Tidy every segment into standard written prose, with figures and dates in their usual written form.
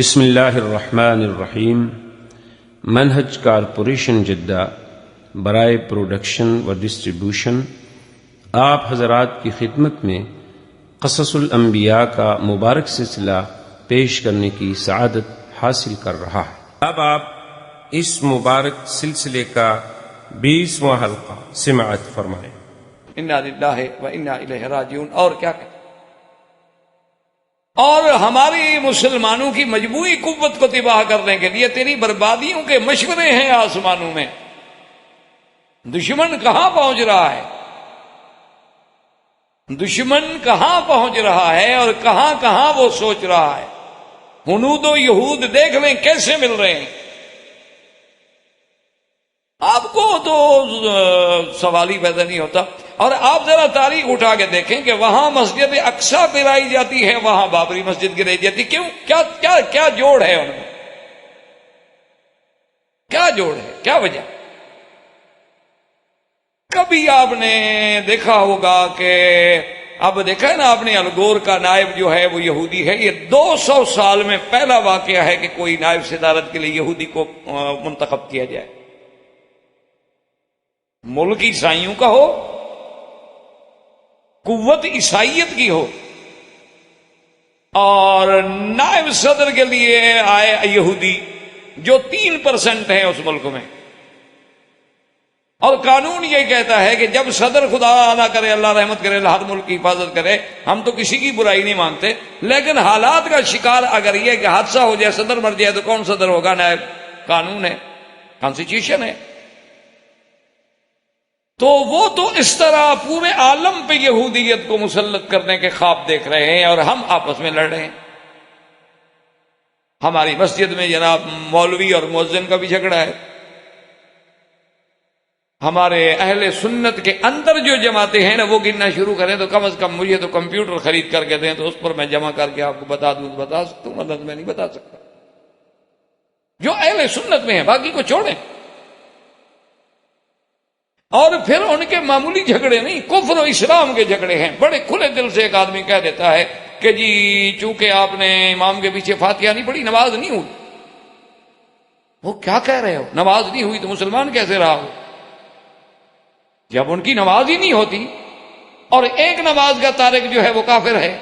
بسم اللہ الرحمن الرحیم۔ منہج کارپوریشن جدہ برائے پروڈکشن و ڈسٹریبیوشن آپ حضرات کی خدمت میں قصص الانبیاء کا مبارک سلسلہ پیش کرنے کی سعادت حاصل کر رہا ہے۔ اب آپ اس مبارک سلسلے کا 20واں حلقہ سماعت فرمائیں۔ انا للہ و انا الیہ راجعون۔ اور کیا کہتے، اور ہماری مسلمانوں کی مجموعی قوت کو تباہ کرنے کے لیے تیری بربادیوں کے مشورے ہیں آسمانوں میں۔ دشمن کہاں پہنچ رہا ہے، دشمن کہاں پہنچ رہا ہے اور کہاں کہاں وہ سوچ رہا ہے۔ ہنود و یہود دیکھ لیں کیسے مل رہے ہیں۔ آپ کو تو سوال ہی پیدا نہیں ہوتا۔ اور آپ ذرا تاریخ اٹھا کے دیکھیں کہ وہاں مسجد اقصیٰ گرائی جاتی ہے، وہاں بابری مسجد گرائی جاتی، کیوں؟ کیا جوڑ ہے ان میں؟ کیا جوڑ ہے، کیا وجہ؟ کبھی آپ نے دیکھا ہوگا کہ اب دیکھا ہے نا آپ نے، الگور کا نائب جو ہے وہ یہودی ہے۔ یہ 200 سال میں پہلا واقعہ ہے کہ کوئی نائب صدارت کے لیے یہودی کو منتخب کیا جائے، ملک عیسائیوں کا ہو، قوت عیسائیت کی ہو، اور نائب صدر کے لیے آئے یہودی جو 3% ہیں اس ملک میں۔ اور قانون یہ کہتا ہے کہ جب صدر، خدا نہ کرے اللہ رحمت کرے، ہر ملک کی حفاظت کرے، ہم تو کسی کی برائی نہیں مانگتے، لیکن حالات کا شکار اگر یہ کہ حادثہ ہو جائے، صدر مر جائے، تو کون صدر ہوگا؟ نائب۔ قانون ہے، کانسٹیٹیوشن ہے۔ تو وہ تو اس طرح پورے عالم پہ یہودیت کو مسلط کرنے کے خواب دیکھ رہے ہیں، اور ہم آپس میں لڑ رہے ہیں۔ ہماری مسجد میں جناب مولوی اور مؤذن کا بھی جھگڑا ہے۔ ہمارے اہل سنت کے اندر جو جماعتیں ہیں نا، وہ گننا شروع کریں تو کم از کم مجھے تو کمپیوٹر خرید کر کے دیں تو اس پر میں جمع کر کے آپ کو بتا دوں، بتا سکتا ہوں، مطلب میں نہیں بتا سکتا۔ جو اہل سنت میں ہیں باقی کو چھوڑیں۔ اور پھر ان کے معمولی جھگڑے نہیں، کفر و اسلام کے جھگڑے ہیں۔ بڑے کھلے دل سے ایک آدمی کہہ دیتا ہے کہ جی چونکہ آپ نے امام کے پیچھے فاتحہ نہیں پڑھی، نماز نہیں ہوئی۔ وہ کیا کہہ رہے ہو؟ نماز نہیں ہوئی تو مسلمان کیسے رہا ہو؟ جب ان کی نماز ہی نہیں ہوتی اور ایک نماز کا تارک جو ہے وہ کافر ہے،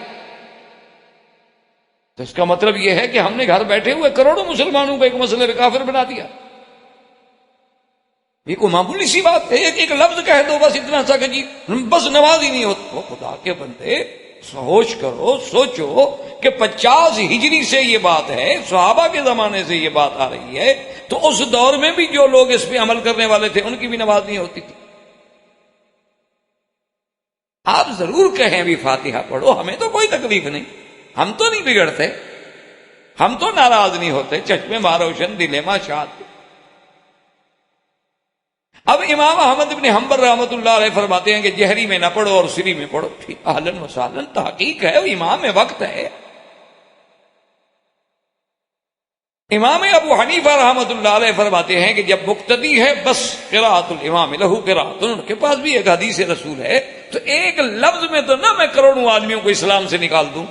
تو اس کا مطلب یہ ہے کہ ہم نے گھر بیٹھے ہوئے کروڑوں مسلمانوں کو ایک مسئلے پہ کافر بنا دیا۔ یہ کوئی معمولی سی بات ہے، ایک لفظ کہہ دو بس اتنا سا کہ جی بس نماز ہی نہیں ہوتی۔ وہ خدا کے بندے سوچ کرو، سوچو کہ 50 ہجری سے یہ بات ہے، صحابہ کے زمانے سے یہ بات آ رہی ہے، تو اس دور میں بھی جو لوگ اس پہ عمل کرنے والے تھے ان کی بھی نماز نہیں ہوتی تھی۔ آپ ضرور کہیں بھی فاتحہ پڑھو، ہمیں تو کوئی تکلیف نہیں، ہم تو نہیں بگڑتے، ہم تو ناراض نہیں ہوتے، چشمے ماں روشن دل ماں شاد۔ اب امام احمد بن حنبل رحمۃ اللہ علیہ فرماتے ہیں کہ جہری میں نہ پڑھو اور سری میں پڑھو۔ اہلاً و سہلاً، تحقیق ہے، امام میں وقت ہے۔ امام ابو حنیفہ رحمۃ اللہ علیہ فرماتے ہیں کہ جب مقتدی ہے بس قراءۃ الامام لہو قراءۃ، ان کے پاس بھی ایک حدیث رسول ہے، تو ایک لفظ میں تو نہ میں کروڑوں آدمیوں کو اسلام سے نکال دوں،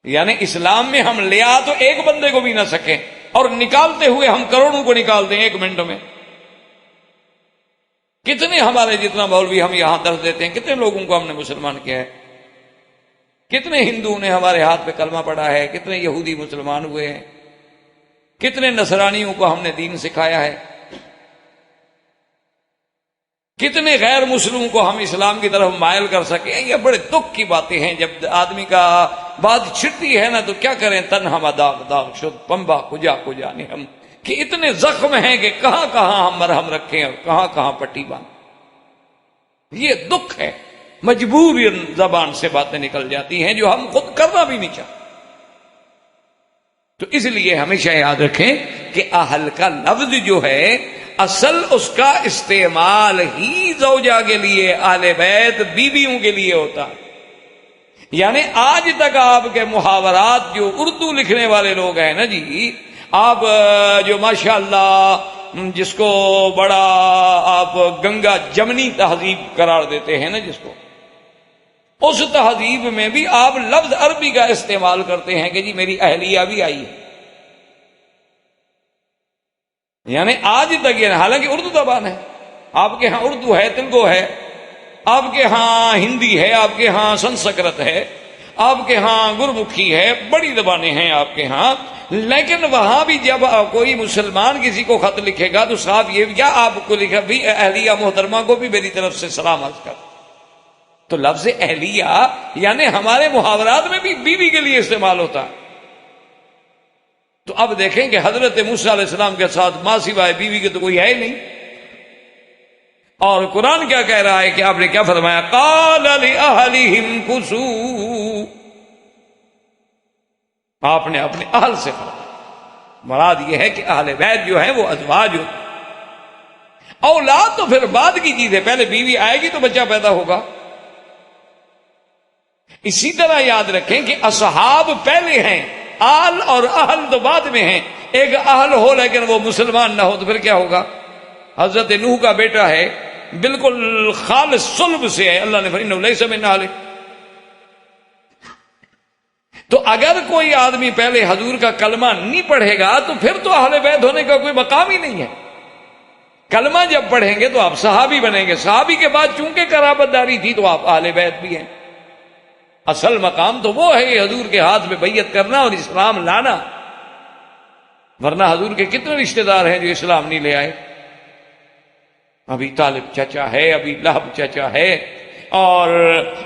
یعنی اسلام میں ہم لے آ تو ایک بندے کو بھی نہ سکیں، اور نکالتے ہوئے ہم کروڑوں کو نکال دیں 1 منٹ میں۔ کتنے ہمارے جتنا مولوی ہم یہاں درس دیتے ہیں، کتنے لوگوں کو ہم نے مسلمان کیا ہے، کتنے ہندو نے ہمارے ہاتھ پہ کلمہ پڑھا ہے، کتنے یہودی مسلمان ہوئے ہیں، کتنے نصرانیوں کو ہم نے دین سکھایا ہے، کتنے غیر مسلموں کو ہم اسلام کی طرف مائل کر سکے۔ یہ بڑے دکھ کی باتیں ہیں۔ جب آدمی کا بات چھٹتی ہے نا تو کیا کریں، تنہا داغ داغ شد پمبا کجا کجا نہم، کہ اتنے زخم ہیں کہ کہاں کہاں ہم مرہم رکھیں اور کہاں کہاں پٹی باندھیں۔ یہ دکھ ہے، مجبور زبان سے باتیں نکل جاتی ہیں جو ہم خود کرنا بھی نہیں چاہتے۔ تو اس لیے ہمیشہ یاد رکھیں کہ اہل کا لفظ جو ہے اصل اس کا استعمال ہی زوجہ کے لیے، اہل بیت بیویوں کے لیے ہوتا ہے۔ یعنی آج تک آپ کے محاورات جو اردو لکھنے والے لوگ ہیں نا جی، آپ جو ماشاءاللہ جس کو بڑا آپ گنگا جمنی تہذیب قرار دیتے ہیں نا جس کو، اس تہذیب میں بھی آپ لفظ عربی کا استعمال کرتے ہیں کہ جی میری اہلیہ بھی آئی ہے، یعنی آج تک یہ، حالانکہ اردو زبان ہے، آپ کے ہاں اردو ہے، تلگو ہے، آپ کے ہاں ہندی ہے، آپ کے ہاں سنسکرت ہے، آپ کے ہاں گرمکھی ہے، بڑی زبانیں ہیں آپ کے ہاں، لیکن وہاں بھی جب کوئی مسلمان کسی کو خط لکھے گا تو صاحب یہ کیا آپ کو لکھا بھی اہلیہ محترمہ کو بھی میری طرف سے سلام عرض کر. تو لفظ اہلیہ یعنی ہمارے محاورات میں بھی بیوی کے لیے استعمال ہوتا ہے. تو اب دیکھیں کہ حضرت موسیٰ علیہ السلام کے ساتھ ماں سوائے بیوی کے تو کوئی ہے ہی نہیں. اور قرآن کیا کہہ رہا ہے کہ آپ نے کیا فرمایا؟ قال لأہلہم کثوا، آپ نے اپنے اہل سے فرمایا. مراد یہ ہے کہ اہل بیت جو ہیں وہ ازواج ہوتے ہیں. اولاد تو پھر بعد کی چیز ہے، پہلے بیوی آئے گی تو بچہ پیدا ہوگا. اسی طرح یاد رکھیں کہ اصحاب پہلے ہیں، آل اور اہل تو بعد میں ہیں. ایک اہل ہو لیکن وہ مسلمان نہ ہو تو پھر کیا ہوگا؟ حضرت نوح کا بیٹا ہے، بالکل خالص صلب سے ہے، اللہ نے فَإِنَّهُ لَيْسَ مِنْ أَهْلِهِ. تو اگر کوئی آدمی پہلے حضور کا کلمہ نہیں پڑھے گا تو پھر تو اہل بیت ہونے کا کوئی مقام ہی نہیں ہے. کلمہ جب پڑھیں گے تو آپ صحابی بنیں گے، صحابی کے بعد چونکہ قرابت داری تھی تو آپ اہل بیت بھی ہیں. اصل مقام تو وہ ہے حضور کے ہاتھ میں بیعت کرنا اور اسلام لانا، ورنہ حضور کے کتنے رشتہ دار ہیں جو اسلام نہیں لے آئے. ابھی طالب چچا ہے، ابھی لہب چچا ہے، اور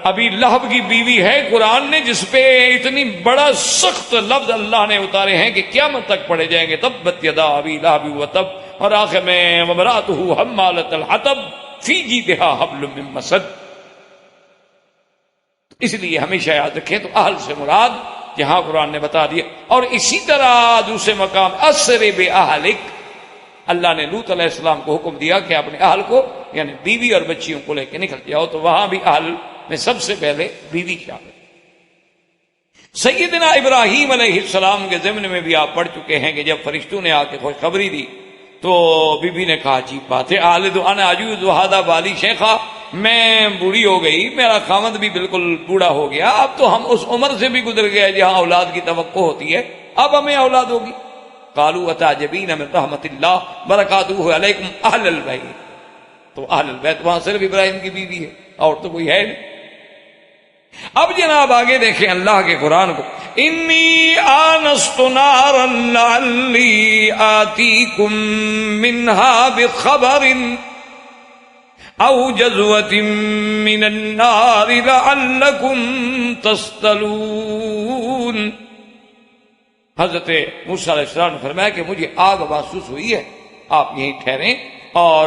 ابھی لہب کی بیوی ہے قرآن نے جس پہ اتنی بڑا سخت لفظ اللہ نے اتارے ہیں کہ قیامت تک پڑھے جائیں گے. تبت یدا ابی لہب وتب، اور آخر میں وامرأتہ حمالۃ الحطب فی جیدہا حبل من مسد. اس لیے ہمیشہ یاد رکھیں تو اہل سے مراد یہاں قرآن نے بتا دیا. اور اسی طرح دوسرے مقام اسر بأہلک، اللہ نے لوط علیہ السلام کو حکم دیا کہ اپنے اہل کو یعنی بیوی اور بچیوں کو لے کے نکل جاؤ، تو وہاں بھی اہل میں سب سے پہلے بیوی شامل. سیدنا ابراہیم علیہ السلام کے ضمن میں بھی آپ پڑھ چکے ہیں کہ جب فرشتوں نے آ کے خوشخبری دی تو بی بی نے کہا عجیب بات ہے، آلد انا عجوز وہذا بالی شیخا، میں بوڑھی ہو گئی، میرا خامد بھی بالکل بوڑھا ہو گیا، اب تو ہم اس عمر سے بھی گزر گئے جہاں اولاد کی توقع ہوتی ہے، اب ہمیں اولاد ہوگی. قالوا اتعجبین من رحمت اللہ برکاتہ علیکم اہل البیت. تو اہل البیت وہاں صرف ابراہیم کی بیوی ہے اور تو کوئی ہے نہیں. اب جناب آگے دیکھیں اللہ کے قرآن کو، انی آنست نارا لعلی آتیکم منہا بخبر او جذوۃ من النار لعلکم تصطلون. حضرت موسیٰ علیہ السلام نے فرمایا کہ مجھے آگ محسوس ہوئی ہے، آپ یہیں ٹھہریں، اور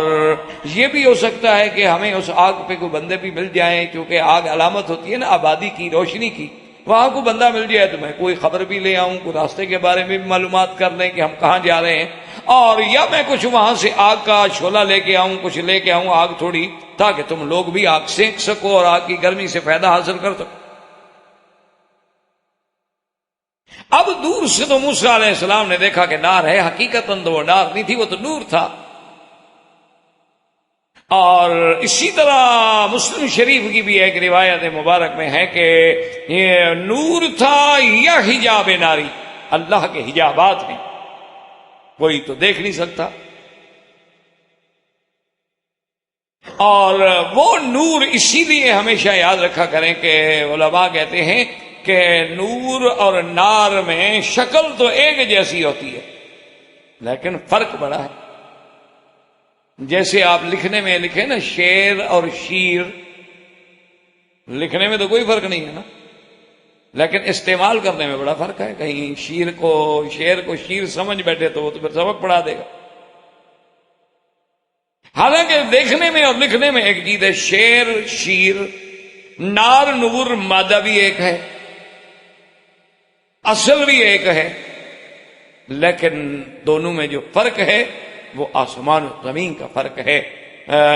یہ بھی ہو سکتا ہے کہ ہمیں اس آگ پہ کوئی بندے بھی مل جائیں، کیونکہ آگ علامت ہوتی ہے نا آبادی کی، روشنی کی. وہاں کوئی بندہ مل جائے تو میں کوئی خبر بھی لے آؤں، کوئی راستے کے بارے میں بھی معلومات کر لیں کہ ہم کہاں جا رہے ہیں، اور یا میں کچھ وہاں سے آگ کا شعلہ لے کے آؤں، کچھ لے کے آؤں آگ تھوڑی، تاکہ تم لوگ بھی آگ سینک سکو اور آگ کی گرمی سے فائدہ حاصل کر سکو. اب دور سے تو موسیٰ علیہ السلام نے دیکھا کہ نار ہے، حقیقتاً تو وہ نار نہیں تھی، وہ تو نور تھا. اور اسی طرح مسلم شریف کی بھی ایک روایت مبارک میں ہے کہ یہ نور تھا یا حجاب ناری، اللہ کے حجابات ہیں، کوئی تو دیکھ نہیں سکتا. اور وہ نور اسی لیے ہمیشہ یاد رکھا کریں کہ علماء کہتے ہیں کہ نور اور نار میں شکل تو ایک جیسی ہوتی ہے لیکن فرق بڑا ہے. جیسے آپ لکھنے میں لکھیں نا شیر اور شیر، لکھنے میں تو کوئی فرق نہیں ہے نا، لیکن استعمال کرنے میں بڑا فرق ہے. کہیں شیر کو شیر سمجھ بیٹھے تو وہ تو پھر سبق پڑھا دے گا. حالانکہ دیکھنے میں اور لکھنے میں ایک چیز ہے، شیر شیر، نار نور، مادہ بھی ایک ہے، اصل بھی ایک ہے، لیکن دونوں میں جو فرق ہے وہ آسمان و زمین کا فرق ہے.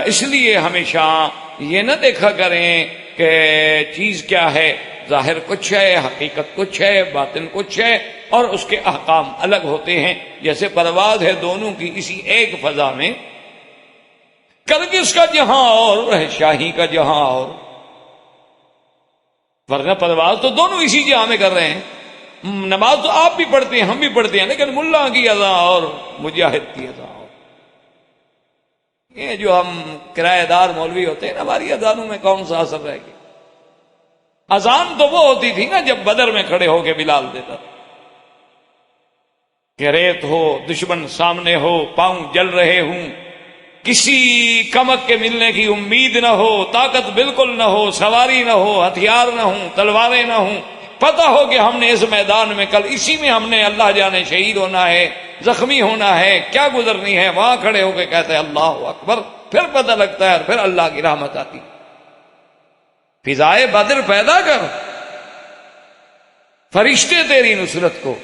اس لیے ہمیشہ یہ نہ دیکھا کریں کہ چیز کیا ہے، ظاہر کچھ ہے، حقیقت کچھ ہے، باطن کچھ ہے، اور اس کے احکام الگ ہوتے ہیں. جیسے پرواز ہے دونوں کی اسی ایک فضا میں، کرگس کا جہاں اور شاہی کا جہاں اور. ورنہ پرواز تو دونوں اسی جہاں میں کر رہے ہیں. نماز تو آپ بھی پڑھتے ہیں ہم بھی پڑھتے ہیں، لیکن ملا کی اذان اور مجاہد کی اذان اور. یہ جو ہم کرایہ دار مولوی ہوتے ہیں نا، ہماری اذانوں میں کون سا اثر رہ گیا؟ اذان تو وہ ہوتی تھی نا جب بدر میں کھڑے ہو کے بلال دیتا تھا کہ ریت ہو، دشمن سامنے ہو، پاؤں جل رہے ہوں، کسی کمک کے ملنے کی امید نہ ہو، طاقت بالکل نہ ہو، سواری نہ ہو، ہتھیار نہ ہوں، تلواریں نہ ہوں، پتہ ہو کہ ہم نے اس میدان میں کل اسی میں ہم نے اللہ جانے شہید ہونا ہے، زخمی ہونا ہے، کیا گزرنی ہے، وہاں کھڑے ہو کے کہتے ہیں اللہ اکبر، پھر پتہ لگتا ہے اور پھر اللہ کی رحمت آتی. فضائے بدر پیدا کر، فرشتے تیری نصرت کو.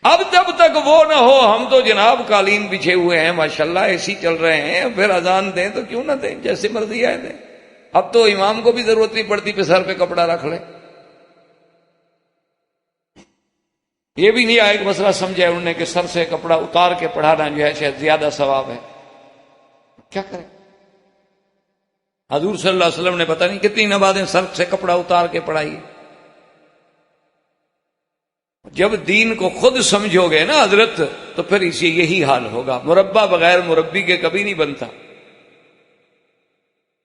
اب جب تک وہ نہ ہو، ہم تو جناب قالین بچھے ہوئے ہیں ماشاءاللہ، ایسی چل رہے ہیں، پھر اذان دیں تو کیوں نہ دیں، جیسے مرضی آئے دیں. اب تو امام کو بھی ضرورت نہیں پڑتی کہ سر پہ کپڑا رکھ لیں. یہ بھی نہیں آئے کہ مسئلہ سمجھا انہوں نے کہ سر سے کپڑا اتار کے پڑھانا جو ہے شاید زیادہ ثواب ہے. کیا کریں؟ حضور صلی اللہ علیہ وسلم نے پتہ نہیں کتنی نمازیں سر سے کپڑا اتار کے پڑھائی. جب دین کو خود سمجھو گے نا حضرت، تو پھر اسے یہی حال ہوگا. مربع بغیر مربی کے کبھی نہیں بنتا.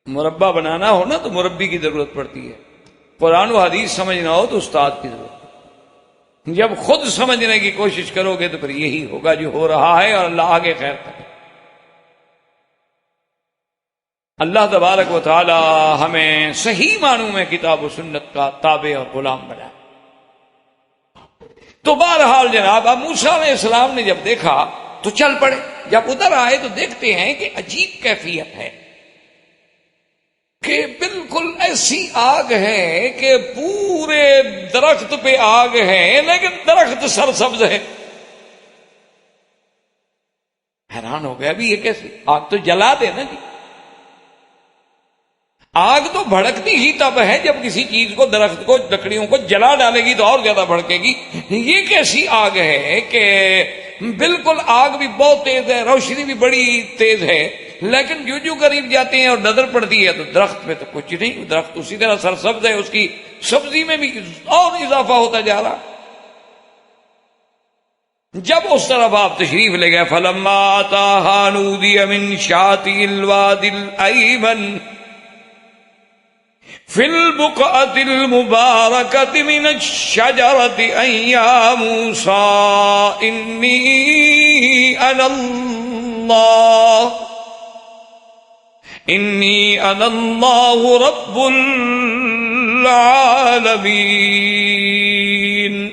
مربع بنانا ہو نا تو مربی کی ضرورت پڑتی ہے. قرآن و حدیث سمجھنا ہو تو استاد کی ضرورت. جب خود سمجھنے کی کوشش کرو گے تو پھر یہی ہوگا جو ہو رہا ہے، اور اللہ آگے خیر کرے. اللہ تبارک و تعالی ہمیں صحیح معنوں میں کتاب و سنت کا تابع اور غلام بنائے. تو بہرحال جناب اب موسیٰ علیہ السلام نے جب دیکھا تو چل پڑے. جب ادھر آئے تو دیکھتے ہیں کہ عجیب کیفیت ہے کہ بالکل ایسی آگ ہے کہ پورے درخت پہ آگ ہے لیکن درخت سرسبز ہے. حیران ہو گیا ابھی یہ کیسے؟ آگ تو جلا دے نا جی. آگ تو بھڑکتی ہی تب ہے جب کسی چیز کو، درخت کو، لکڑیوں کو جلا ڈالے گی تو اور زیادہ بھڑکے گی. یہ کیسی آگ ہے کہ بالکل آگ بھی بہت تیز ہے، روشنی بھی بڑی تیز ہے، لیکن جو قریب جاتے ہیں اور نظر پڑتی ہے تو درخت میں تو کچھ نہیں. درخت اسی طرح سرسبز ہے، اس کی سبزی میں بھی اور اضافہ ہوتا جا رہا. جب اس طرف آپ تشریف لے گئے، فلما اتاها نودي من شاطئ الوادي الأيمن فی البقعة المبارکة من الشجرة أن یا موسیٰ انی انا اللہ رب العالمین.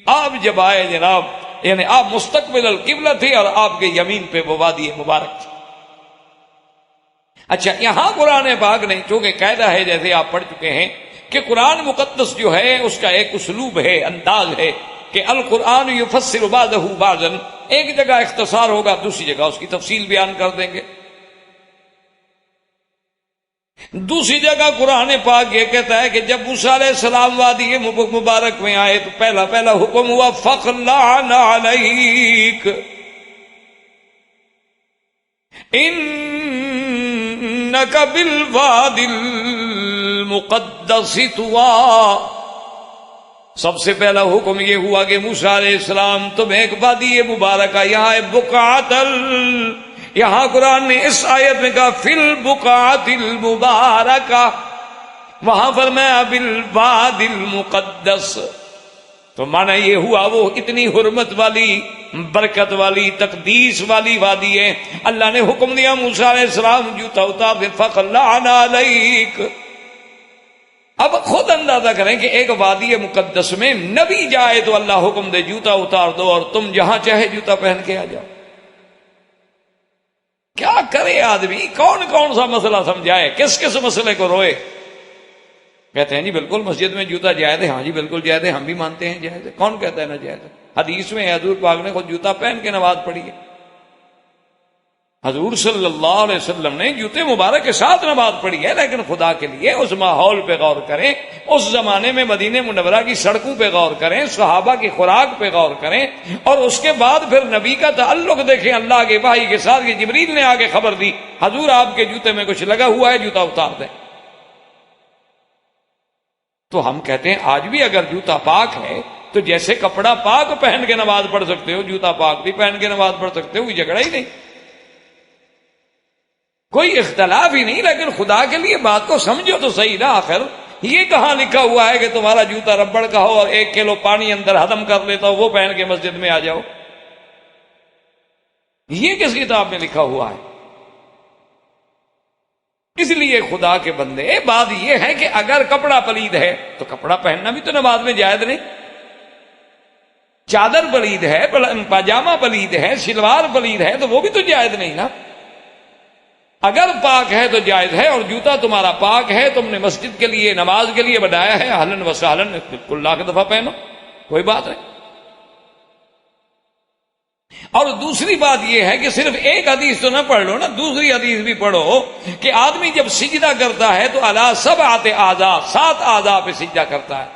آپ جب آئے جناب، یعنی آپ مستقبل القبلہ تھے اور آپ کے یمین پہ وہ وادی مبارک تھی. اچھا، یہاں قرآن پاک نے چونکہ قاعدہ ہے جیسے آپ پڑھ چکے ہیں کہ قرآن مقدس جو ہے اس کا ایک اسلوب ہے، انداز ہے کہ القرآن یفسر بعضہ بعضا. ایک جگہ اختصار ہوگا، دوسری جگہ اس کی تفصیل بیان کر دیں گے. دوسری جگہ قرآن پاک یہ کہتا ہے کہ جب موسیٰ علیہ السلام وادی مبارک میں آئے تو پہلا حکم ہوا فَخْلَعْنَ عَلَيْكَ انک بالوادی المقدس طویٰ. سب سے پہلا حکم یہ ہوا کہ موسیٰ علیہ السلام تم ایک وادی مبارکہ، یہاں بقعۃ، یہاں قرآن نے اس آیت میں کہا فی البقعۃ المبارکہ، وہاں فرمایا بالوادی المقدس. تو معنی یہ ہوا وہ اتنی حرمت والی، برکت والی، تقدیس والی وادی ہے. اللہ نے حکم دیا موسیٰ علیہ السلام جوتا اتار دے، فَخْلَعْنَ عَلَيْكَ. اب خود اندازہ کریں کہ ایک وادی مقدس میں نبی جائے تو اللہ حکم دے جوتا اتار دو اور تم جہاں چاہے جوتا پہن کے آ جاؤ. کیا کرے آدمی؟ کون کون سا مسئلہ سمجھائے، کس کس مسئلے کو روئے. کہتے ہیں جی بالکل مسجد میں جوتا جائز ہے. ہاں جی بالکل جائز ہے، ہم بھی مانتے ہیں جائز ہے. کون کہتا ہے نہ جائز ہے؟ حدیث میں حضور پاک نے خود جوتا پہن کے نماز پڑھی ہے. حضور صلی اللہ علیہ وسلم نے جوتے مبارک کے ساتھ نماز پڑھی ہے. لیکن خدا کے لیے اس ماحول پہ غور کریں، اس زمانے میں مدینہ منورہ کی سڑکوں پہ غور کریں، صحابہ کی خوراک پہ غور کریں، اور اس کے بعد پھر نبی کا تعلق دیکھیں اللہ کے وحی کے ساتھ کہ جبریل نے آگے خبر دی حضور آپ کے جوتے میں کچھ لگا ہوا ہے، جوتا اتار دیں. تو ہم کہتے ہیں آج بھی اگر جوتا پاک ہے تو جیسے کپڑا پاک پہن کے نماز پڑھ سکتے ہو، جوتا پاک بھی پہن کے نماز پڑھ سکتے ہو، کوئی جھگڑا ہی نہیں، کوئی اختلاف ہی نہیں۔ لیکن خدا کے لیے بات کو سمجھو تو صحیح نا، آخر یہ کہاں لکھا ہوا ہے کہ تمہارا جوتا ربڑ کا ہو اور 1 کلو پانی اندر ہضم کر لیتا ہو وہ پہن کے مسجد میں آ جاؤ؟ یہ کس کتاب میں لکھا ہوا ہے؟ اس لیے خدا کے بندے، بات یہ ہے کہ اگر کپڑا پلید ہے تو کپڑا پہننا بھی تو نماز میں جائز نہیں۔ چادر پلید ہے، پاجامہ پلید ہے، شلوار پلید ہے تو وہ بھی تو جائز نہیں نا۔ اگر پاک ہے تو جائز ہے، اور جوتا تمہارا پاک ہے، تم نے مسجد کے لیے نماز کے لیے بنایا ہے، اہلاً و سہلاً، بالکل لاکھ دفعہ پہنو، کوئی بات نہیں۔ اور دوسری بات یہ ہے کہ صرف ایک حدیث تو نہ پڑھ لو نا، دوسری حدیث بھی پڑھو کہ آدمی جب سجدہ کرتا ہے تو علی 7 اعضاء، 7 اعضاء پہ سجدہ کرتا ہے،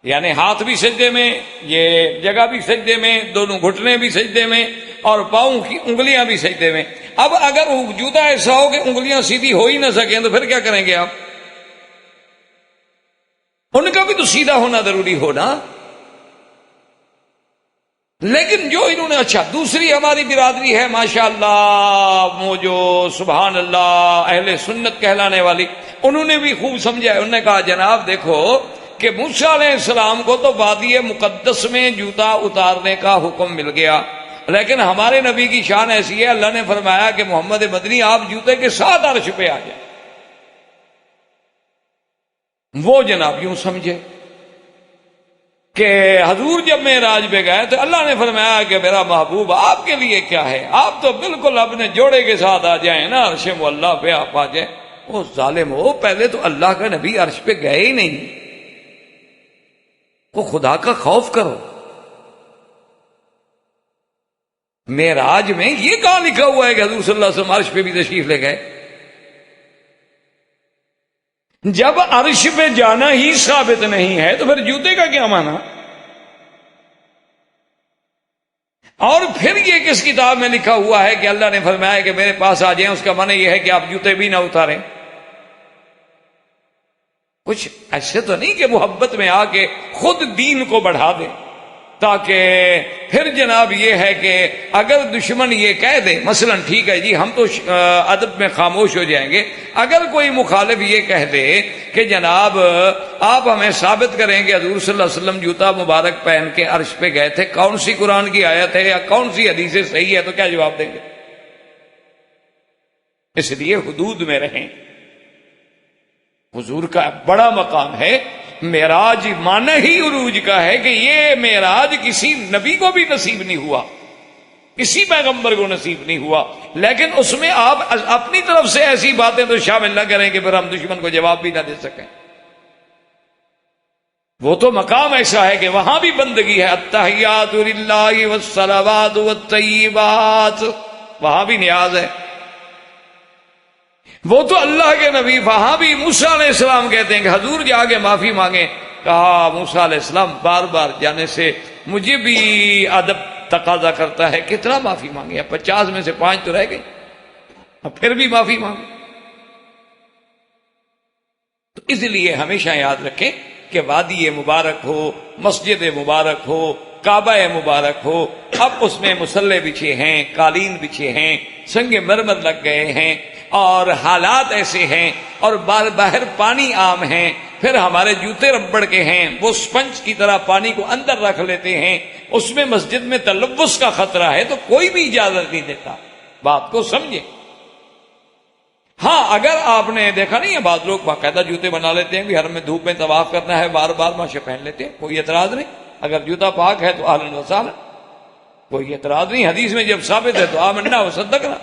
یعنی ہاتھ بھی سجدے میں، یہ جگہ بھی سجدے میں، دونوں گھٹنے بھی سجدے میں، اور پاؤں کی انگلیاں بھی سجدے میں۔ اب اگر جوتا ایسا ہو کہ انگلیاں سیدھی ہو ہی نہ سکیں تو پھر کیا کریں گے آپ؟ ان کا بھی تو سیدھا ہونا ضروری ہونا۔ لیکن جو انہوں نے، اچھا دوسری ہماری برادری ہے ماشاءاللہ، وہ جو سبحان اللہ اہل سنت کہلانے والی، انہوں نے بھی خوب سمجھا ہے۔ انہوں نے کہا جناب دیکھو کہ موسیٰ علیہ السلام کو تو وادی مقدس میں جوتا اتارنے کا حکم مل گیا، لیکن ہمارے نبی کی شان ایسی ہے، اللہ نے فرمایا کہ محمد مدنی آپ جوتے کے ساتھ عرش پہ آ جائیں۔ وہ جناب یوں سمجھے کہ حضور جب معراج پہ گئے تو اللہ نے فرمایا کہ میرا محبوب آپ کے لیے کیا ہے، آپ تو بالکل اپنے جوڑے کے ساتھ آ جائیں نا، عرش مولا پہ آپ آ جائیں۔ وہ ظالم ہو، پہلے تو اللہ کا نبی عرش پہ گئے ہی نہیں، وہ خدا کا خوف کرو۔ معراج میں یہ کہاں لکھا ہوا ہے کہ حضور صلی اللہ علیہ وسلم عرش پہ بھی تشریف لے گئے؟ جب عرش پہ جانا ہی ثابت نہیں ہے تو پھر جوتے کا کیا معنی؟ اور پھر یہ کس کتاب میں لکھا ہوا ہے کہ اللہ نے فرمایا کہ میرے پاس آ جائیں، اس کا معنی یہ ہے کہ آپ جوتے بھی نہ اتاریں؟ کچھ ایسے تو نہیں کہ محبت میں آ کے خود دین کو بڑھا دیں، تاکہ پھر جناب یہ ہے کہ اگر دشمن یہ کہہ دے، مثلا ٹھیک ہے جی ہم تو ادب میں خاموش ہو جائیں گے، اگر کوئی مخالف یہ کہہ دے کہ جناب آپ ہمیں ثابت کریں کہ حضور صلی اللہ علیہ وسلم جوتا مبارک پہن کے عرش پہ گئے تھے، کون سی قرآن کی آیت ہے یا کون سی حدیث صحیح ہے، تو کیا جواب دیں گے؟ اس لیے حدود میں رہیں۔ حضور کا بڑا مقام ہے، معراج معنی ہی عروج کا ہے کہ یہ معراج کسی نبی کو بھی نصیب نہیں ہوا، کسی پیغمبر کو نصیب نہیں ہوا، لیکن اس میں آپ اپنی طرف سے ایسی باتیں تو شامل نہ کریں کہ پھر ہم دشمن کو جواب بھی نہ دے سکیں۔ وہ تو مقام ایسا ہے کہ وہاں بھی بندگی ہے، التحیات للہ والصلوات والطیبات، وہاں بھی نیاز ہے۔ وہ تو اللہ کے نبی، وہاں بھی موسیٰ علیہ السلام کہتے ہیں کہ حضور جا کے معافی مانگیں، کہا موسیٰ علیہ السلام بار بار جانے سے مجھے بھی ادب تقاضا کرتا ہے، کتنا معافی مانگے؟ 50 میں سے 5 تو رہ گئی، اب پھر بھی معافی مانگے۔ تو اس لیے ہمیشہ یاد رکھیں کہ وادی مبارک ہو، مسجد مبارک ہو، کعبہ مبارک ہو، اب اس میں مصلے بچھے ہیں، قالین بچھے ہیں، سنگ مرمر لگ گئے ہیں، اور حالات ایسے ہیں، اور باہر پانی عام ہیں، پھر ہمارے جوتے ربڑ کے ہیں، وہ سپنج کی طرح پانی کو اندر رکھ لیتے ہیں، اس میں مسجد میں تلوث کا خطرہ ہے، تو کوئی بھی اجازت نہیں دیتا۔ بات کو سمجھیں۔ ہاں اگر آپ نے دیکھا نہیں ہے، بعض لوگ باقاعدہ جوتے بنا لیتے ہیں، بھی حرم میں دھوپ میں طواف کرنا ہے، بار بار ماشاء پہن لیتے ہیں، کوئی اعتراض نہیں، اگر جوتا پاک ہے تو اہلاً و سہلاً، کوئی اعتراض نہیں، حدیث میں جب ثابت ہے تو آمنا و صدقنا۔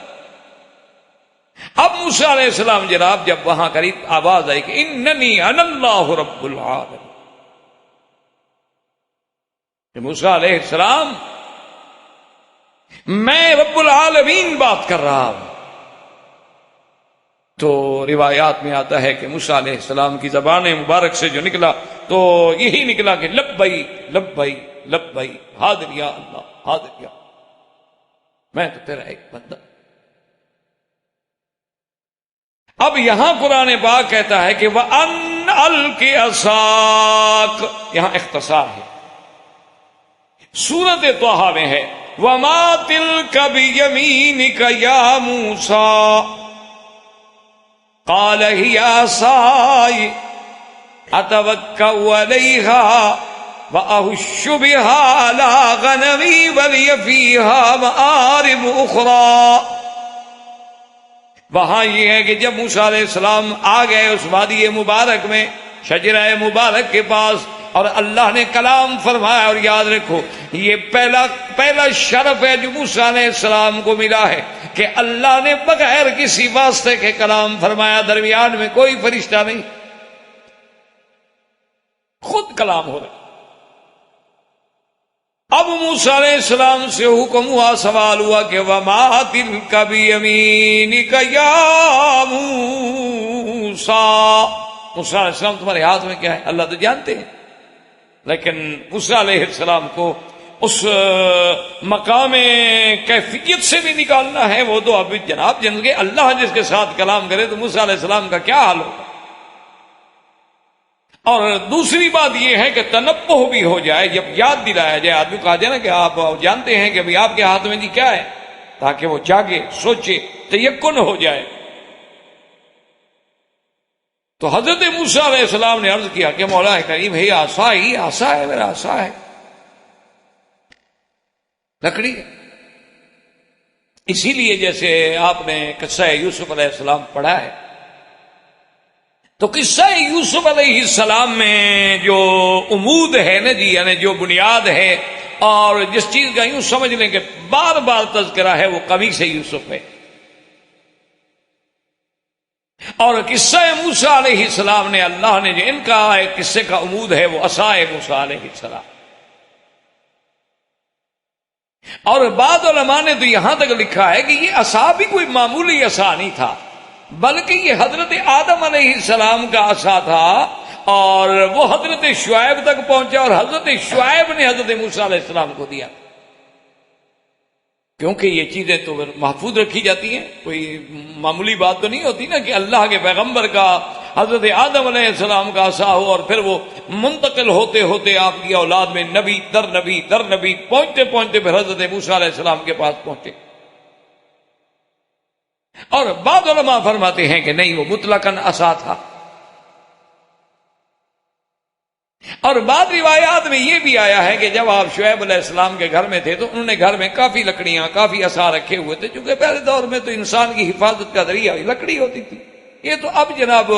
اب موسیٰ علیہ السلام جناب جب وہاں قریب آواز آئی کہ اننی انا اللہ رب العالمین، کہ موسیٰ علیہ السلام میں رب العالمین بات کر رہا ہوں، تو روایات میں آتا ہے کہ موسیٰ علیہ السلام کی زبان مبارک سے جو نکلا تو یہی نکلا کہ لبئی لبئی لبئی، حاضر یا اللہ، حاضر یا، میں تو تیرا ایک بندہ۔ اب یہاں قرآن پاک کہتا ہے کہ وَأَنَّ الق عصاک، یہاں اختصار ہے، سورۃ طٰہٰ میں ہے وما تلک بیمینک یا موسیٰ قال ہی عصائی اتوکأ علیہا وأہش بہا علی غنمی ولی فیہا مآرب اخری۔ وہاں یہ ہے کہ جب موسیٰ علیہ السلام آ گئے اس وادی مبارک میں، شجرہ مبارک کے پاس، اور اللہ نے کلام فرمایا، اور یاد رکھو یہ پہلا شرف ہے جو موسیٰ علیہ السلام کو ملا ہے کہ اللہ نے بغیر کسی واسطے کے کلام فرمایا، درمیان میں کوئی فرشتہ نہیں، خود کلام ہو رہا۔ اب موسیٰ علیہ السلام سے حکم ہوا، سوال ہوا کہ وما تلک بیمینک یا موسیٰ، موسیٰ علیہ السلام تمہارے ہاتھ میں کیا ہے؟ اللہ تو جانتے ہیں، لیکن موسیٰ علیہ السلام کو اس مقام کیفیت سے بھی نکالنا ہے، وہ تو اب جناب جن کے اللہ جس کے ساتھ کلام کرے تو موسیٰ علیہ السلام کا کیا حال ہوگا۔ اور دوسری بات یہ ہے کہ تنبہ بھی ہو جائے، جب یاد دلایا جائے، آدمی کہا جائے نا کہ آپ جانتے ہیں کہ ابھی آپ کے ہاتھ میں جی کیا ہے، تاکہ وہ جاگے، سوچے، تیقن ہو جائے۔ تو حضرت موسیٰ علیہ السلام نے عرض کیا کہ مولا کریم ہے عصا ہی، عصا ہے، میرا عصا ہے، لکڑی ہے۔ اسی لیے جیسے آپ نے قصہ یوسف علیہ السلام پڑھا ہے، تو قصہ یوسف علیہ السلام میں جو عمود ہے نا جی، یعنی جو بنیاد ہے، اور جس چیز کا یوں سمجھ لیں کہ بار بار تذکرہ ہے، وہ قمیص یوسف ہے۔ اور قصہ موسیٰ علیہ السلام نے، اللہ نے جو ان کا ایک قصے کا عمود ہے وہ عصا موسیٰ علیہ السلام۔ اور بعض علماء نے تو یہاں تک لکھا ہے کہ یہ عصا بھی کوئی معمولی عصا نہیں تھا، بلکہ یہ حضرت آدم علیہ السلام کا عصا تھا، اور وہ حضرت شعیب تک پہنچا، اور حضرت شعیب نے حضرت موسیٰ علیہ السلام کو دیا، کیونکہ یہ چیزیں تو محفوظ رکھی جاتی ہیں، کوئی معمولی بات تو نہیں ہوتی نا کہ اللہ کے پیغمبر کا، حضرت آدم علیہ السلام کا عصا ہو، اور پھر وہ منتقل ہوتے ہوتے آپ کی اولاد میں نبی در نبی در نبی پہنچتے پہنچتے پھر حضرت موسیٰ علیہ السلام کے پاس پہنچے۔ اور بعض علماء فرماتے ہیں کہ نہیں، وہ مطلقاً عصا تھا۔ اور بعض روایات میں یہ بھی آیا ہے کہ جب آپ شعیب علیہ السلام کے گھر میں تھے تو انہوں نے گھر میں کافی لکڑیاں، کافی عصا رکھے ہوئے تھے، چونکہ پہلے دور میں تو انسان کی حفاظت کا ذریعہ لکڑی ہوتی تھی۔ یہ تو اب جناب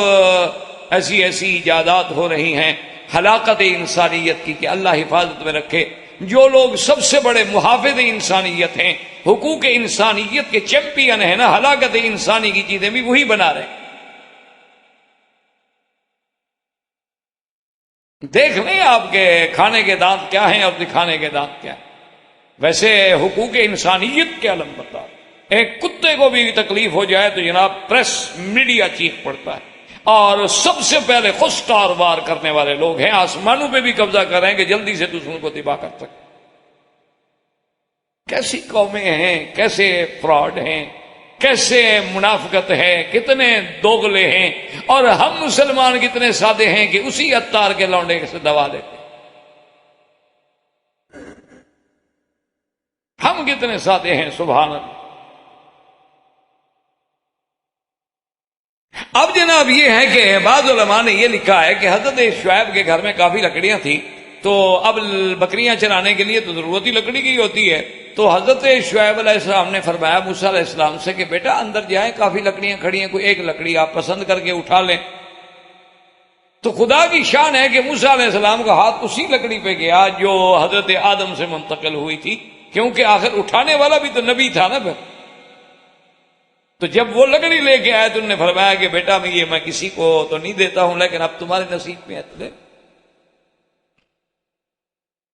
ایسی ایجادات ہو رہی ہیں ہلاکت انسانیت کی کہ اللہ حفاظت میں رکھے۔ جو لوگ سب سے بڑے محافظ انسانیت ہیں، حقوق انسانیت کے چیمپئن ہیں نا، ہلاکت انسانی کی چیزیں بھی وہی بنا رہے ہیں۔ دیکھ لیں آپ کے کھانے کے دانت کیا ہیں اور دکھانے کے دانت کیا ہیں۔ ویسے حقوق انسانیت کے علم بتا، ایک کتے کو بھی تکلیف ہو جائے تو جناب پریس میڈیا چیخ پڑتا ہے، اور سب سے پہلے خود وار کرنے والے لوگ ہیں، آسمانوں پہ بھی قبضہ کر رہے ہیں کہ جلدی سے دشمن کو تباہ کر سکیں۔ کیسی قومیں ہیں، کیسے فراڈ ہیں، کیسے منافقت ہے، کتنے دوغلے ہیں، اور ہم مسلمان کتنے سادے ہیں کہ اسی عطار کے لونڈے سے دوا دیتے ہیں۔ ہم کتنے سادے ہیں، سبحان اللہ۔ اب جناب یہ ہے کہ بعض علماء نے یہ لکھا ہے کہ حضرت شعیب کے گھر میں کافی لکڑیاں تھیں، تو اب بکریاں چرانے کے لیے تو ضرورت ہی لکڑی کی ہوتی ہے، تو حضرت شعیب علیہ السلام نے فرمایا موسیٰ علیہ السلام سے کہ بیٹا اندر جائیں، کافی لکڑیاں کھڑی ہیں، کوئی ایک لکڑی آپ پسند کر کے اٹھا لیں۔ تو خدا کی شان ہے کہ موسیٰ علیہ السلام کا ہاتھ اسی لکڑی پہ گیا جو حضرت آدم سے منتقل ہوئی تھی، کیونکہ آخر اٹھانے والا بھی تو نبی تھا نا۔ پھر تو جب وہ لکڑی لے کے آئے تو انہوں نے فرمایا کہ بیٹا میں کسی کو تو نہیں دیتا ہوں، لیکن اب تمہارے نصیب میں ہے۔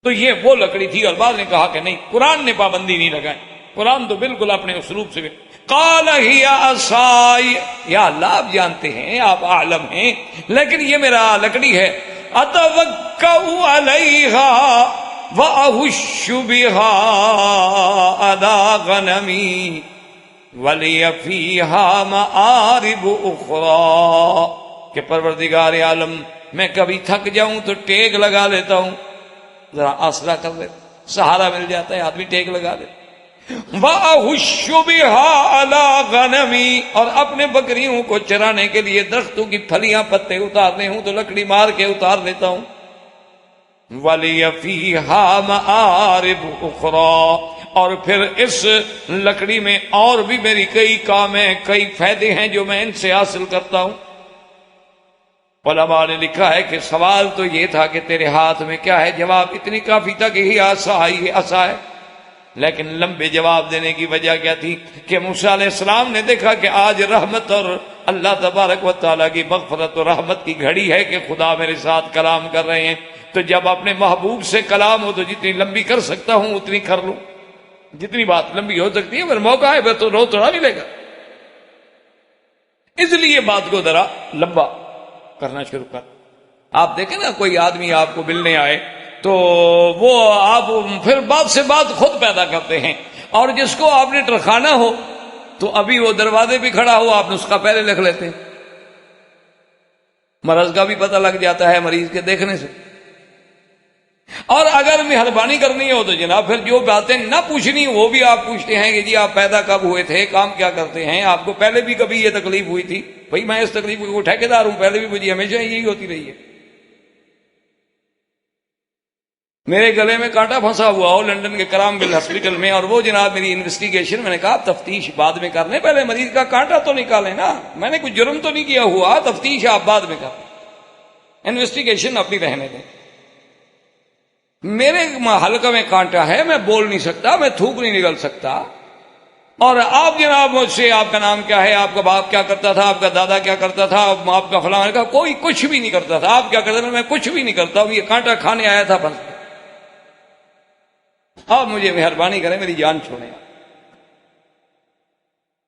تو یہ وہ لکڑی تھی، اور بعد نے کہا کہ نہیں، قرآن نے پابندی نہیں لگائی، قرآن تو بالکل اپنے اسلوب سے قال ہی عصائی، یا اللہ آپ جانتے ہیں، آپ عالم ہیں، لیکن یہ میرا لکڑی ہے، اتوکأ علیہا واہش بہا علی غنمی ولی فیہا مآرب اخری۔ کہ پروردگار عالم میں کبھی تھک جاؤں تو ٹیک لگا لیتا ہوں، ذرا آسرا کر لے، سہارا مل جاتا ہے، آدمی ٹیک لگا لے۔ وَأَهُشُّ بِهَا عَلَىٰ غَنَمِي، اور اپنے بکریوں کو چرانے کے لیے درختوں کی پھلیاں پتے اتارنے ہوں تو لکڑی مار کے اتار لیتا ہوں۔ وَلِيَ فِيهَا مَآرِبُ أُخْرَىٰ، اور پھر اس لکڑی میں اور بھی میری کئی کام ہیں، کئی فائدے ہیں جو میں ان سے حاصل کرتا ہوں۔ علماء نے لکھا ہے کہ سوال تو یہ تھا کہ تیرے ہاتھ میں کیا ہے، جواب اتنی کافی تھا کہ یہ عصا ہے، لیکن لمبے جواب دینے کی وجہ کیا تھی کہ موسیٰ علیہ السلام نے دیکھا کہ آج رحمت اور اللہ تبارک و تعالیٰ کی مغفرت اور رحمت کی گھڑی ہے کہ خدا میرے ساتھ کلام کر رہے ہیں، تو جب اپنے محبوب سے کلام ہو تو جتنی لمبی کر سکتا ہوں اتنی کر لوں، جتنی بات لمبی ہو سکتی ہے، اگر موقع ہے تو رو تھوڑا ملے گا، اس لیے بات کو ذرا لمبا کرنا شروع کر۔ آپ دیکھیں نا کوئی آدمی آپ کو ملنے آئے تو وہ آپ پھر بات سے بات خود پیدا کرتے ہیں، اور جس کو آپ نے ٹرکھانا ہو تو ابھی وہ دروازے پہ کھڑا ہو آپ نسخہ پہلے لکھ لیتے ہیں، مرض کا بھی پتہ لگ جاتا ہے مریض کے دیکھنے سے۔ اور اگر مہربانی کرنی ہو تو جناب پھر جو باتیں نہ پوچھنی وہ بھی آپ پوچھتے ہیں کہ جی آپ پیدا کب ہوئے تھے، کام کیا کرتے ہیں، آپ کو پہلے بھی کبھی یہ تکلیف ہوئی تھی؟ بھئی میں اس تکلیف کو ٹھیکیدار ہوں، پہلے بھی مجھے ہمیشہ یہی ہوتی رہی ہے، میرے گلے میں کانٹا پھنسا ہوا ہو لندن کے کرام گل ہاسپٹل میں، اور وہ جناب میری انویسٹیگیشن، میں نے کہا تفتیش بعد میں کرنے، پہلے مریض کا کانٹا تو نکالیں نا، میں نے کوئی جرم تو نہیں کیا ہوا، تفتیش آپ بعد میں کریں، انویسٹیگیشن اپنی رہنے دیں۔ میرے حلقہ میں کانٹا ہے، میں بول نہیں سکتا، میں تھوک نہیں نکل سکتا، اور آپ جناب مجھ سے آپ کا نام کیا ہے، آپ کا باپ کیا کرتا تھا، آپ کا دادا کیا کرتا تھا، آپ کا فلاں کا، کوئی کچھ بھی نہیں کرتا تھا، آپ کیا کرتے تھے، میں کچھ بھی نہیں کرتا ہوں، یہ کانٹا کھانے آیا تھا بس، آپ مجھے مہربانی کریں میری جان چھوڑیں۔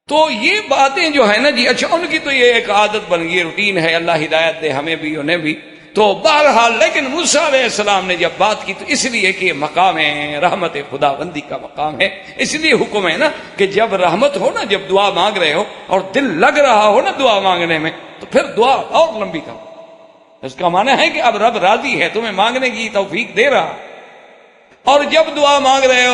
تو یہ باتیں جو ہے نا جی، اچھا ان کی تو یہ ایک عادت بن گئی، روٹین ہے، اللہ ہدایت دے ہمیں بھی انہیں بھی۔ تو بہرحال لیکن موسیٰ علیہ السلام نے جب بات کی تو اس لیے کہ یہ مقام ہے رحمت خدا بندی کا مقام ہے، اس لیے حکم ہے نا کہ جب رحمت ہو نا، جب دعا مانگ رہے ہو اور دل لگ رہا ہو نا دعا مانگنے میں، تو پھر دعا اور لمبی کرو، اس کا معنی ہے کہ اب رب راضی ہے، تمہیں مانگنے کی توفیق دے رہا۔ اور جب دعا مانگ رہے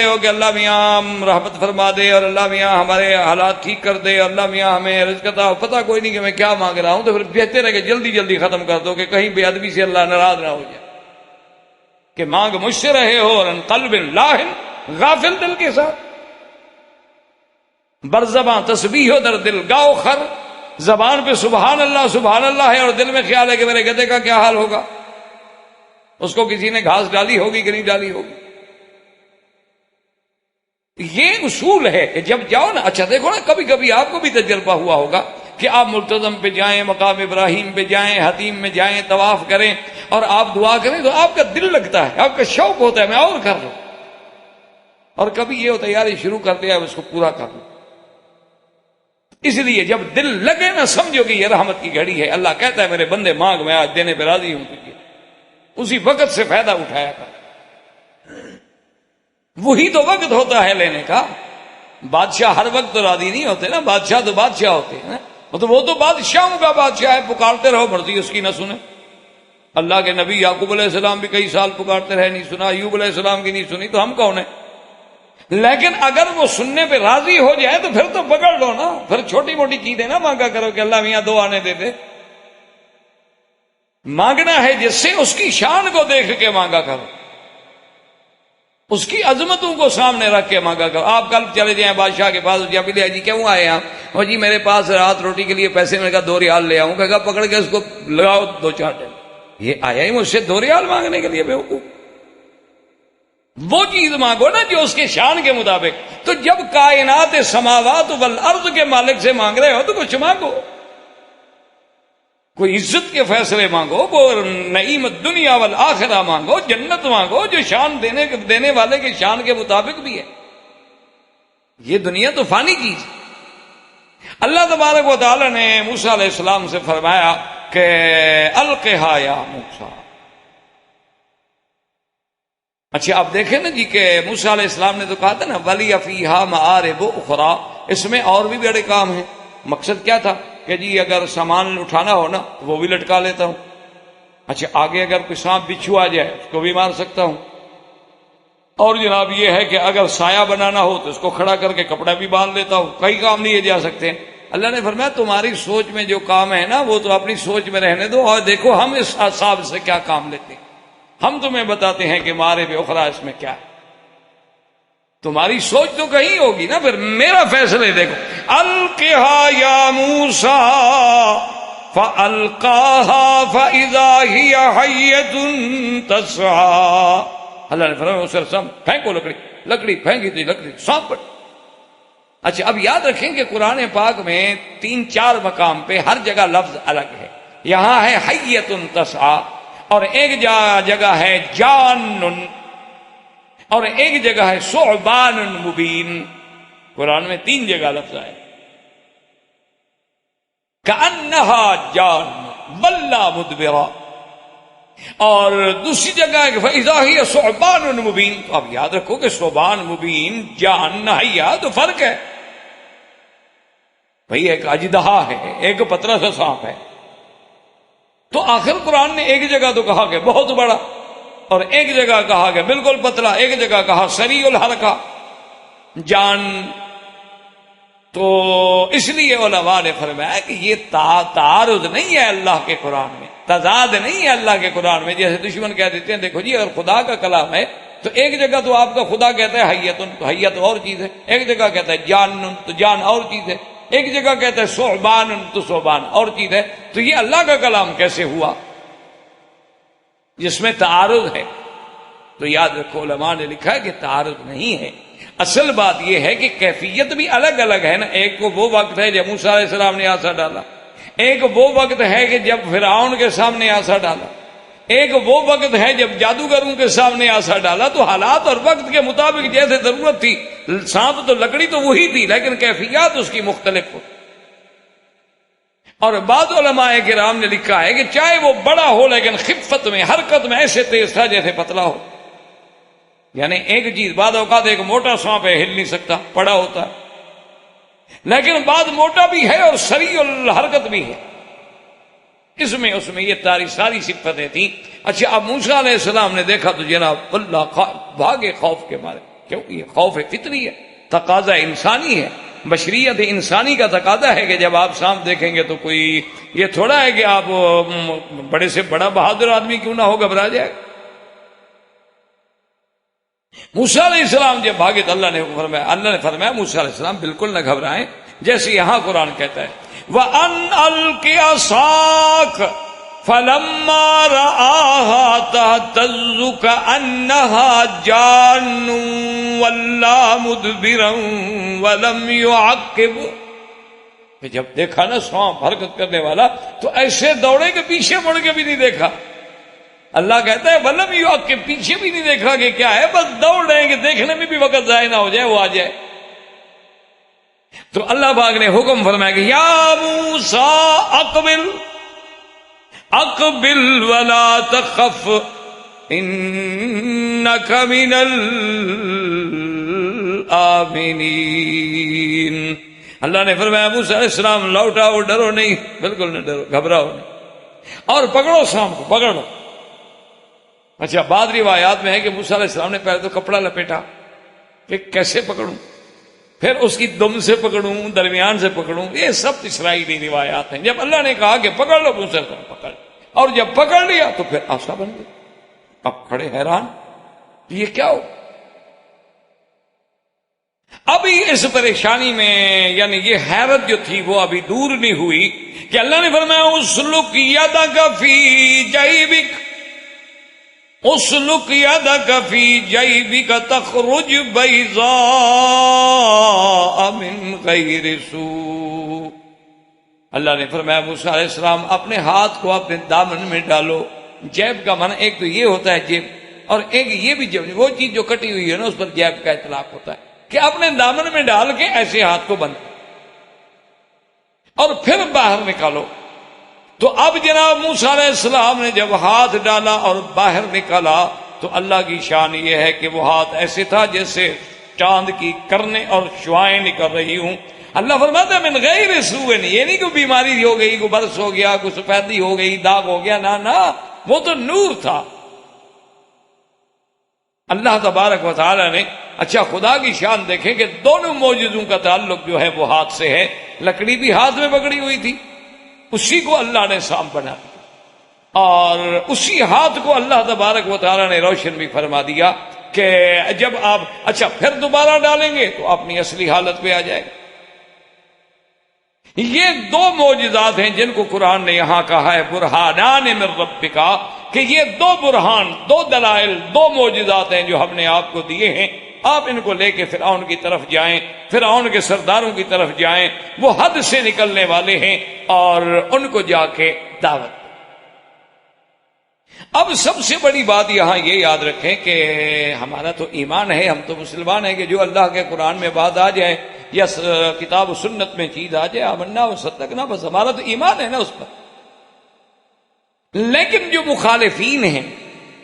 ہو کہ اللہ میاں رحمت فرما دے، اور اللہ میاں ہمارے حالات ٹھیک کر دے، اور اللہ میاں ہمیں رزق عطا، پتہ کوئی نہیں کہ میں کیا مانگ رہا ہوں، تو پھر بہتر ہے کہ جلدی جلدی ختم کر دو کہ کہیں بے ادبی سے اللہ ناراض نہ ہو جائے، کہ مانگ مجھ سے رہے ہو اور قلب لاہن غافل دل کے ساتھ، برزباں تسبیح ہو در دل گاؤ خر، زبان پہ سبحان اللہ ہے، اور دل میں خیال ہے کہ میرے گدھے کا کیا حال ہوگا، اس کو کسی نے گھاس ڈالی ہوگی کہ نہیں ڈالی ہوگی۔ یہ اصول ہے کہ جب جاؤ نا، اچھا دیکھو نا، کبھی کبھی آپ کو بھی تجربہ ہوا ہوگا کہ آپ ملتزم پہ جائیں، مقام ابراہیم پہ جائیں، حتیم میں جائیں، طواف کریں اور آپ دعا کریں تو آپ کا دل لگتا ہے، آپ کا شوق ہوتا ہے میں اور کر لوں، اور کبھی یہ ہوتا ہے یار یہ شروع کر دیا اس کو پورا کر لوں۔ اس لیے جب دل لگے نا سمجھو کہ یہ رحمت کی گھڑی ہے، اللہ کہتا ہے میرے بندے مانگ، میں آج دینے پہ راضی ہوں تجھے، اسی وقت سے فائدہ اٹھایا کر، وہی تو وقت ہوتا ہے لینے کا۔ بادشاہ ہر وقت تو راضی نہیں ہوتے نا، بادشاہ تو بادشاہ ہوتے ہیں، مطلب وہ تو بادشاہوں کا بادشاہ ہے، پکارتے رہو مرضی اس کی نہ سنے۔ اللہ کے نبی یعقوب علیہ السلام بھی کئی سال پکارتے رہے، نہیں سنا، ایوب علیہ السلام کی نہیں سنی، تو ہم کون ہیں؟ لیکن اگر وہ سننے پہ راضی ہو جائے تو پھر تو پکڑ لو نا، پھر چھوٹی موٹی چیزیں نہ مانگا کرو کہ اللہ میاں دو آنے دے دے، مانگنا ہے جس سے اس کی شان کو دیکھ کے مانگا کرو، اس کی عظمتوں کو سامنے رکھ کے مانگا کرو۔ آپ کل چلے جائیں بادشاہ کے پاس، جب لے جی کیوں آئے آپ؟ اور جی میرے پاس رات روٹی کے لیے پیسے، میں کہا 2 ریال لے آؤں، کہا پکڑ کے اس کو لگاؤ 2-4 ٹائم، یہ آیا ہی مجھ سے 2 ریال مانگنے کے لیے بیوقوف۔ وہ چیز مانگو نا جو اس کے شان کے مطابق۔ تو جب کائنات سماوات والارض کے مالک سے مانگ رہے ہو تو کچھ مانگو، کوئی عزت کے فیصلے مانگو، کوئی نعیم الدنیا والآخرہ مانگو، جنت مانگو جو شان دینے والے کے شان کے مطابق بھی ہے۔ یہ دنیا تو فانی چیز۔ اللہ تبارک و تعالی نے موسیٰ علیہ السلام سے فرمایا کہ القھا یا موسیٰ۔ اچھا آپ دیکھیں نا جی کہ موسیٰ علیہ السلام نے تو کہا تھا نا وَلِيَ فِيهَا مَآرِبُ أُخْرَىٰ، اس میں اور بھی بڑے کام ہیں۔ مقصد کیا تھا کہ جی اگر سامان اٹھانا ہو نا تو وہ بھی لٹکا لیتا ہوں. اچھا آگے اگر کوئی سانپ بچھو آ جائے اس کو بھی مار سکتا ہوں. اور جناب یہ ہے کہ اگر سایہ بنانا ہو تو اس کو کھڑا کر کے کپڑا بھی باندھ لیتا ہوں. کئی کام لیے جا سکتے ہیں. اللہ نے فرمایا تمہاری سوچ میں جو کام ہے نا وہ تو اپنی سوچ میں رہنے دو، اور دیکھو ہم اس حساب سے کیا کام لیتے ہیں. ہم تمہیں بتاتے ہیں کہ مارے بے اخرا اس میں کیا ہے. تمہاری سوچ تو کہیں ہوگی نا، پھر میرا فیصلے دیکھو. القھا یا موسیٰ فَأَلْقَاهَا فَإِذَا هِيَ حَيَّةٌ تَسْعَىٰ. اللہ نے فرمایا اسے پھینکو لکڑی پھینکی تھی، لکڑی سانپ پر. اچھا اب یاد رکھیں کہ قرآن پاک میں 3-4 مقام پہ ہر جگہ لفظ الگ ہے. یہاں ہے حیۃ تسعیٰ، اور ایک جگہ ہے جان، اور ایک جگہ ہے ثعبان مبین. قرآن میں 3 جگہ لفظ آئے. کأنہا جان ولا مدبرا، اور دوسری جگہ ہے کہ فإذا ہی ثعبان مبین. تو اب یاد رکھو کہ ثعبان مبین جان نہیا تو فرق ہے بھئی. ایک اژدہا ہے، ایک پتلا سا سانپ ہے. تو آخر قرآن نے ایک جگہ تو کہا کہ بہت بڑا، اور ایک جگہ کہا کہ بالکل پتلا، ایک جگہ کہا سریع الحرکہ جان. تو اس لیے علماء نے فرمایا کہ یہ تعارض نہیں ہے اللہ کے قرآن میں، تضاد نہیں ہے اللہ کے قرآن میں. جیسے دشمن کہہ دیتے ہیں دیکھو جی اگر خدا کا کلام ہے تو ایک جگہ تو آپ کا خدا کہتا ہے حیۃ، تو حیۃ اور چیز ہے. ایک جگہ کہتا ہے جان، تو جان اور چیز ہے. ایک جگہ کہتا ہے ثعبان، تو ثعبان اور چیز ہے. تو یہ اللہ کا کلام کیسے ہوا جس میں تعارض ہے؟ تو یاد رکھو علماء نے لکھا ہے کہ تعارض نہیں ہے. اصل بات یہ ہے کہ کیفیت بھی الگ الگ ہے نا. ایک کو وہ وقت ہے جب موسیٰ علیہ السلام نے عصا ڈالا، ایک وہ وقت ہے کہ جب فرعون کے سامنے عصا ڈالا، ایک وہ وقت ہے جب جادوگروں کے سامنے عصا ڈالا. تو حالات اور وقت کے مطابق جیسے ضرورت تھی، سانپ تو لکڑی تو وہی تھی لیکن کیفیات اس کی مختلف ہو. اور بعض علماء کرام نے لکھا ہے کہ چاہے وہ بڑا ہو لیکن خفت میں، حرکت میں ایسے تیز تھا جیسے پتلا ہو. یعنی ایک چیز بعض اوقات ایک موٹا سانپ ہے، ہل نہیں سکتا، پڑا ہوتا ہے، لیکن بعض موٹا بھی ہے اور سریع الحرکت بھی ہے. اس میں یہ ساری صفتیں تھیں. اچھا اب موسیٰ علیہ السلام نے دیکھا تو جناب اللہ بھاگے خوف کے مارے، کیونکہ یہ خوف فطری ہے، تقاضا انسانی ہے. بشریت انسانی کا تقاضا ہے کہ جب آپ سانپ دیکھیں گے تو کوئی یہ تھوڑا ہے کہ آپ بڑے سے بڑا بہادر آدمی کیوں نہ ہو گھبرا جائے. موسیٰ علیہ السلام جب بھاگے تو اللہ نے فرمایا موسیٰ علیہ السلام بالکل نہ گھبرائیں. جیسے یہاں قرآن کہتا ہے وَأَنْ أَلْقِ عَصَاكَ فَلَمَّا رَآهَا تَهْتَزُّ كَأَنَّهَا جَانٌّ وَلَّا مُدْبِرًا وَلَمْ يُعَقِّبْ. جب دیکھا نا سانپ حرکت کرنے والا تو ایسے دوڑے کہ پیچھے مڑ کے بھی نہیں دیکھا. اللہ کہتا ہے ولم یعقب، پیچھے بھی نہیں دیکھا کہ کیا ہے، بس دوڑ رہے ہیں کہ دیکھنے میں بھی وقت ضائع نہ ہو جائے، وہ آ جائے. تو اللہ پاک نے حکم فرمایا کہ یا موسیٰ اقبل ولا تخف انک من الآمنین. اللہ نے فرمایا موسیٰ علیہ السلام لوٹاؤ، ڈرو نہیں، بالکل نہ ڈرو، گھبراؤ نہیں، اور پکڑو سانپ کو، پکڑ لو. اچھا بعض روایات میں ہے کہ موسیٰ علیہ السلام نے پہلے تو کپڑا لپیٹا کہ کیسے پکڑوں، پھر اس کی دم سے پکڑوں، درمیان سے پکڑوں. یہ سب اسرائیلی روایات ہیں. جب اللہ نے کہا کہ پکڑ لو موسیٰ علیہ السلام پکڑ، اور جب پکڑ لیا تو پھر عصا بن گئی. اب کھڑے حیران یہ کیا ہو. ابھی اس پریشانی میں یعنی یہ حیرت جو تھی وہ ابھی دور نہیں ہوئی کہ اللہ نے فرمایا اسلک یدک فی جیبک، اسلک یدک فی جیبک تخرج بیضاء من غیر سوء. اللہ نے فرمایا موسیٰ علیہ السلام اپنے ہاتھ کو اپنے دامن میں ڈالو. جیب کا معنی ایک تو یہ ہوتا ہے جیب، اور ایک یہ بھی جیب، وہ چیز جو کٹی ہوئی ہے نا اس پر جیب کا اطلاق ہوتا ہے کہ اپنے دامن میں ڈال کے ایسے ہاتھ کو بند اور پھر باہر نکالو. تو اب جناب موسیٰ علیہ السلام نے جب ہاتھ ڈالا اور باہر نکالا تو اللہ کی شان یہ ہے کہ وہ ہاتھ ایسے تھا جیسے چاند کی کرنیں اور شعاعیں نکل رہی ہوں، اللہ فرماتا ہے من غیر سوء، یہ نہیں کوئی بیماری ہو گئی، کوئی برس ہو گیا، کوئی سفیدی ہو گئی، داغ ہو گیا، نہ وہ تو نور تھا اللہ تبارک و تعالی نے۔ اچھا خدا کی شان دیکھیں کہ دونوں معجزوں کا تعلق جو ہے وہ ہاتھ سے ہے، لکڑی بھی ہاتھ میں پکڑی ہوئی تھی، اسی کو اللہ نے سانپ بنا دیا، اور اسی ہاتھ کو اللہ تبارک و تعالی نے روشن بھی فرما دیا کہ جب آپ اچھا پھر دوبارہ ڈالیں گے تو اپنی اصلی حالت پہ آ جائے گا۔ یہ دو معجزات ہیں جن کو قرآن نے یہاں کہا ہے برہانان من ربک، کہ یہ دو برہان، دو دلائل، دو معجزات ہیں جو ہم نے آپ کو دیے ہیں، آپ ان کو لے کے فرعون کی طرف جائیں، فرعون کے سرداروں کی طرف جائیں، وہ حد سے نکلنے والے ہیں، اور ان کو جا کے دعوت۔ اب سب سے بڑی بات یہاں یہ یاد رکھیں کہ ہمارا تو ایمان ہے، ہم تو مسلمان ہیں کہ جو اللہ کے قرآن میں بات آ جائے یا کتاب و سنت میں چیز آ جائے آمنا و صدقنا، بس ہمارا تو ایمان ہے نا اس پر۔ لیکن جو مخالفین ہیں،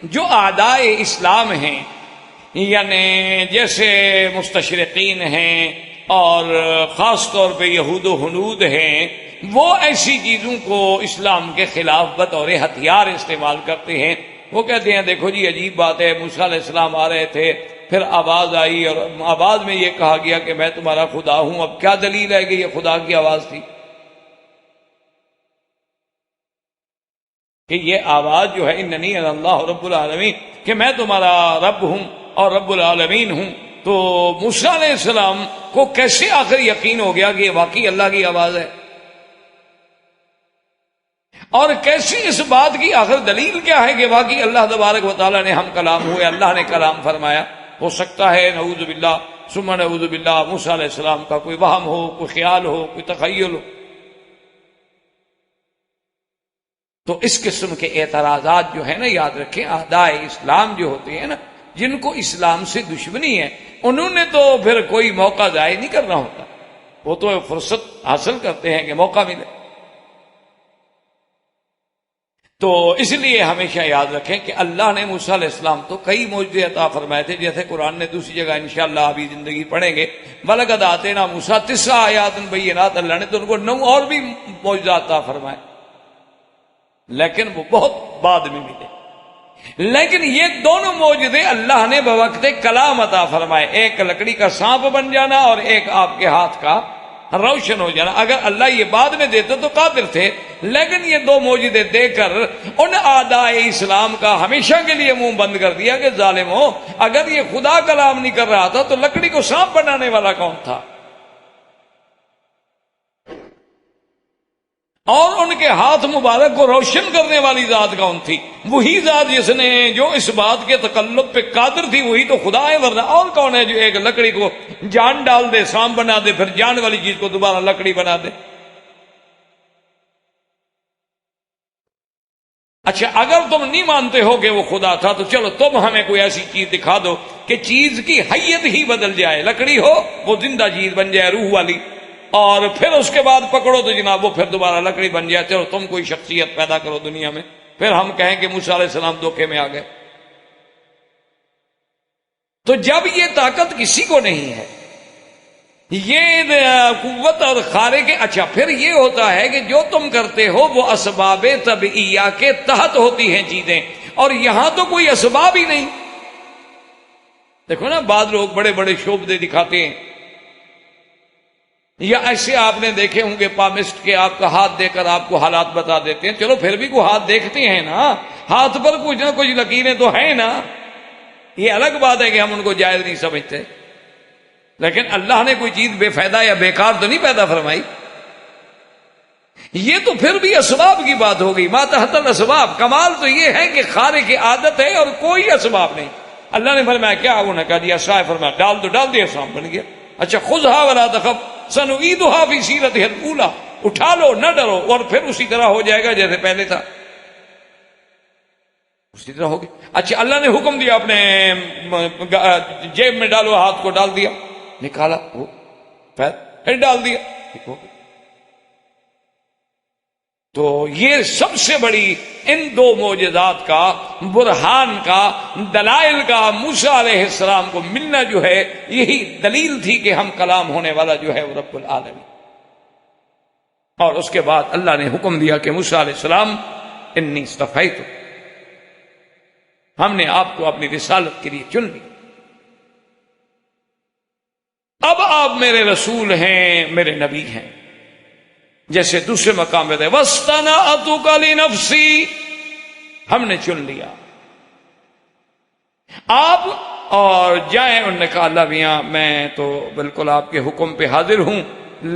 جو اعداء اسلام ہیں، یعنی جیسے مستشرقین ہیں اور خاص طور پہ یہود و ہنود ہیں، وہ ایسی چیزوں کو اسلام کے خلاف بطور ہتھیار استعمال کرتے ہیں۔ وہ کہتے ہیں دیکھو جی عجیب بات ہے، موسیٰ علیہ السلام آ رہے تھے، پھر آواز آئی اور آواز میں یہ کہا گیا کہ میں تمہارا خدا ہوں، اب کیا دلیل ہے کہ یہ خدا کی آواز تھی؟ کہ یہ آواز جو ہے اننی انا اللہ رب العالمین، کہ میں تمہارا رب ہوں اور رب العالمین ہوں، تو موسیٰ علیہ السلام کو کیسے آخر یقین ہو گیا کہ یہ واقعی اللہ کی آواز ہے؟ اور کیسی اس بات کی آخر دلیل کیا ہے کہ واقعی اللہ تبارک و تعالیٰ نے ہم کلام ہوئے، اللہ نے کلام فرمایا؟ ہو سکتا ہے نعوذ باللہ ثم نعوذ باللہ موسیٰ علیہ السلام کا کوئی وہم ہو، کوئی خیال ہو، کوئی تخیل ہو۔ تو اس قسم کے اعتراضات جو ہے نا، یاد رکھیں اعداء اسلام جو ہوتے ہیں نا، جن کو اسلام سے دشمنی ہے، انہوں نے تو پھر کوئی موقع ضائع نہیں کرنا ہوتا، وہ تو فرصت حاصل کرتے ہیں کہ موقع ملے۔ تو اس لیے ہمیشہ یاد رکھیں کہ اللہ نے موسیٰ علیہ السلام تو کئی معجزے عطا فرمائے تھے، جیسے قرآن نے دوسری جگہ انشاءاللہ ابھی زندگی پڑھیں گے وَلَقَدْ آتَيْنَا مُوسَىٰ 9 آیات بینات، اللہ نے تو ان کو 9 اور بھی معجزات عطا فرمائے، لیکن وہ بہت بعد میں ملے۔ لیکن یہ دونوں معجزے اللہ نے بوقت کلام عطا فرمائے، ایک لکڑی کا سانپ بن جانا اور ایک آپ کے ہاتھ کا روشن ہو جانا۔ اگر اللہ یہ بعد میں دیتے تو قادر تھے، لیکن یہ دو معجزے دے کر ان اعداء اسلام کا ہمیشہ کے لیے منہ بند کر دیا کہ ظالموں، اگر یہ خدا کلام نہیں کر رہا تھا تو لکڑی کو سانپ بنانے والا کون تھا؟ اور ان کے ہاتھ مبارک کو روشن کرنے والی ذات کون تھی؟ وہی ذات جس نے جو اس بات کے تکلف پہ قادر تھی، وہی تو خدا ہے، ورنہ اور کون ہے جو ایک لکڑی کو جان ڈال دے، سانپ بنا دے، پھر جان والی چیز کو دوبارہ لکڑی بنا دے؟ اچھا اگر تم نہیں مانتے ہو کہ وہ خدا تھا تو چلو تم ہمیں کوئی ایسی چیز دکھا دو کہ چیز کی حیت ہی بدل جائے، لکڑی ہو وہ زندہ چیز بن جائے، روح والی، اور پھر اس کے بعد پکڑو تو جناب وہ پھر دوبارہ لکڑی بن جائے۔ چلو تم کوئی شخصیت پیدا کرو دنیا میں، پھر ہم کہیں کہ موسیٰ علیہ السلام دھوکے میں آ گئے۔ تو جب یہ طاقت کسی کو نہیں ہے، یہ قوت اور خارق، اچھا پھر یہ ہوتا ہے کہ جو تم کرتے ہو وہ اسباب طبعیہ کے تحت ہوتی ہیں چیزیں، اور یہاں تو کوئی اسباب ہی نہیں۔ دیکھو نا بعض لوگ بڑے بڑے شعبدے دکھاتے ہیں، یا ایسے آپ نے دیکھے ہوں گے پامسٹ کے آپ کا ہاتھ دے کر آپ کو حالات بتا دیتے ہیں، چلو پھر بھی کوئی ہاتھ دیکھتے ہیں نا، ہاتھ پر کچھ نہ کچھ لکیریں تو ہیں نا، یہ الگ بات ہے کہ ہم ان کو جائز نہیں سمجھتے، لیکن اللہ نے کوئی چیز بے فائدہ یا بیکار تو نہیں پیدا فرمائی۔ یہ تو پھر بھی اسباب کی بات ہو گئی، ما تحت الاسباب۔ کمال تو یہ ہے کہ خارق عادت ہے اور کوئی اسباب نہیں۔ اللہ نے فرمایا کیا؟ انہوں نے کہا دیا سائے، فرمایا ڈال دو، ڈال دیا، سانپ بن گیا۔ اچھا خذھا ولا تخف سنعیدھا فی سیرتھا الاولی، اٹھا لو نہ ڈرو، اور پھر اسی طرح ہو جائے گا جیسے پہلے تھا، اسی طرح ہوگی۔ اچھا اللہ نے حکم دیا اپنے جیب میں ڈالو، ہاتھ کو ڈال دیا، نکالا وہ پھر ڈال دیا، ٹھیک ہو گیا۔ تو یہ سب سے بڑی ان دو معجزات کا، برہان کا، دلائل کا موسیٰ علیہ السلام کو ملنا جو ہے، یہی دلیل تھی کہ ہم کلام ہونے والا جو ہے وہ رب العالمین۔ اور اس کے بعد اللہ نے حکم دیا کہ موسیٰ علیہ السلام انی اصطفیتک، ہم نے آپ کو اپنی رسالت کے لیے چن لیا، اب آپ میرے رسول ہیں، میرے نبی ہیں۔ جیسے دوسرے مقام پہ تھے وَاسْتَنَعْتُكَ لِنَفْسِي، ہم نے چن لیا آپ، اور جائیں۔ انہوں نے کہا اللہ میاں میں تو بالکل آپ کے حکم پہ حاضر ہوں،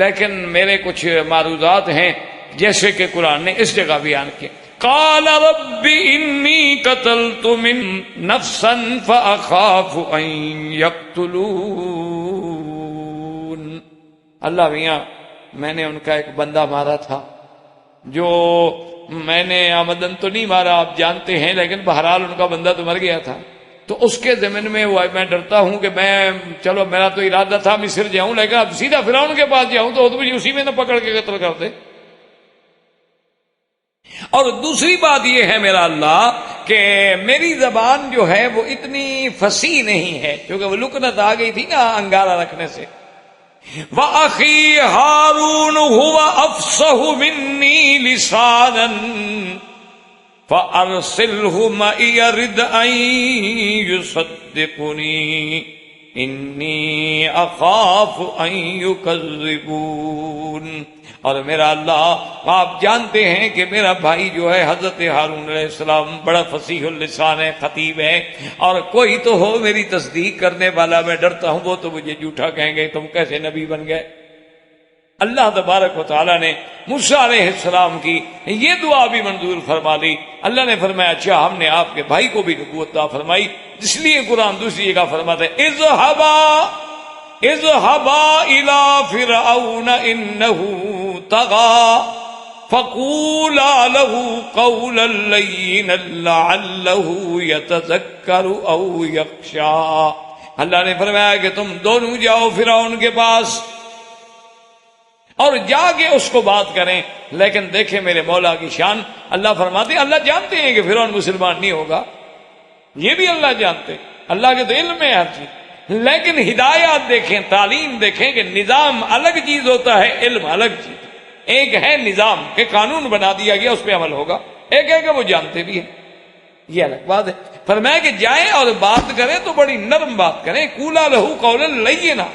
لیکن میرے کچھ معروضات ہیں، جیسے کہ قرآن نے اس جگہ بیان کیا قَالَ رَبِّ إِنِّي قَتَلْتُ مِن نَفْسًا فَأَخَافُ أَن يَقْتُلُونَ، اللہ میاں میں نے ان کا ایک بندہ مارا تھا، جو میں نے آمدن تو نہیں مارا آپ جانتے ہیں، لیکن بہرحال ان کا بندہ تو مر گیا تھا، تو اس کے ضمن میں میں ڈرتا ہوں کہ میں، چلو میرا تو ارادہ تھا مصر جاؤں، لیکن اب سیدھا فرعون کے پاس جاؤں تو مجھے اسی میں نہ پکڑ کے قتل کر دے۔ اور دوسری بات یہ ہے میرا اللہ کہ میری زبان جو ہے وہ اتنی فصیح نہیں ہے، کیونکہ وہ لکنت آ گئی تھی نا انگارہ رکھنے سے۔ وَأَخِي هَارُونُ هُوَ أَفْصَحُ مِنِّي لِسَانًا فَأَرْسِلْهُ مَعِيَ رِدْ أَن يُصَدِّقُنِي إِنِّي أَخَافُ أَن يُكَذِّبُونِ۔ اور میرا اللہ آپ جانتے ہیں کہ میرا بھائی جو ہے حضرت ہارون علیہ السلام بڑا فصیح اللسان ہے، خطیب ہے، اور کوئی تو ہو میری تصدیق کرنے والا، میں ڈرتا ہوں وہ تو مجھے جھوٹا کہیں گے، تم کیسے نبی بن گئے۔ اللہ تبارک و تعالیٰ نے موسیٰ علیہ السلام کی یہ دعا بھی منظور فرما لی۔ اللہ نے فرمایا اچھا ہم نے آپ کے بھائی کو بھی نبوت عطا فرمائی، اس لیے قرآن دوسری جگہ فرماتا ہے اذهبا الى فرعون انه طغى فقولا له قولا لينا لعله يتذكر او يخشى۔ اللہ نے فرمایا کہ تم دونوں جاؤ فرعون کے پاس اور جا کے اس کو بات کریں، لیکن دیکھیں میرے مولا کی شان، اللہ فرماتے ہیں اللہ جانتے ہیں کہ فرعون مسلمان نہیں ہوگا، یہ بھی اللہ جانتے، اللہ کے تو علم ہے ہر چیز، لیکن ہدایات دیکھیں، تعلیم دیکھیں کہ نظام الگ چیز ہوتا ہے، علم الگ چیز۔ ایک ہے نظام کہ قانون بنا دیا گیا اس پہ عمل ہوگا، ایک ہے کہ وہ جانتے بھی ہیں، یہ الگ بات ہے۔ فرمایا کہ جائیں اور بات کریں تو بڑی نرم بات کریں، قولا لہو قولا لینا۔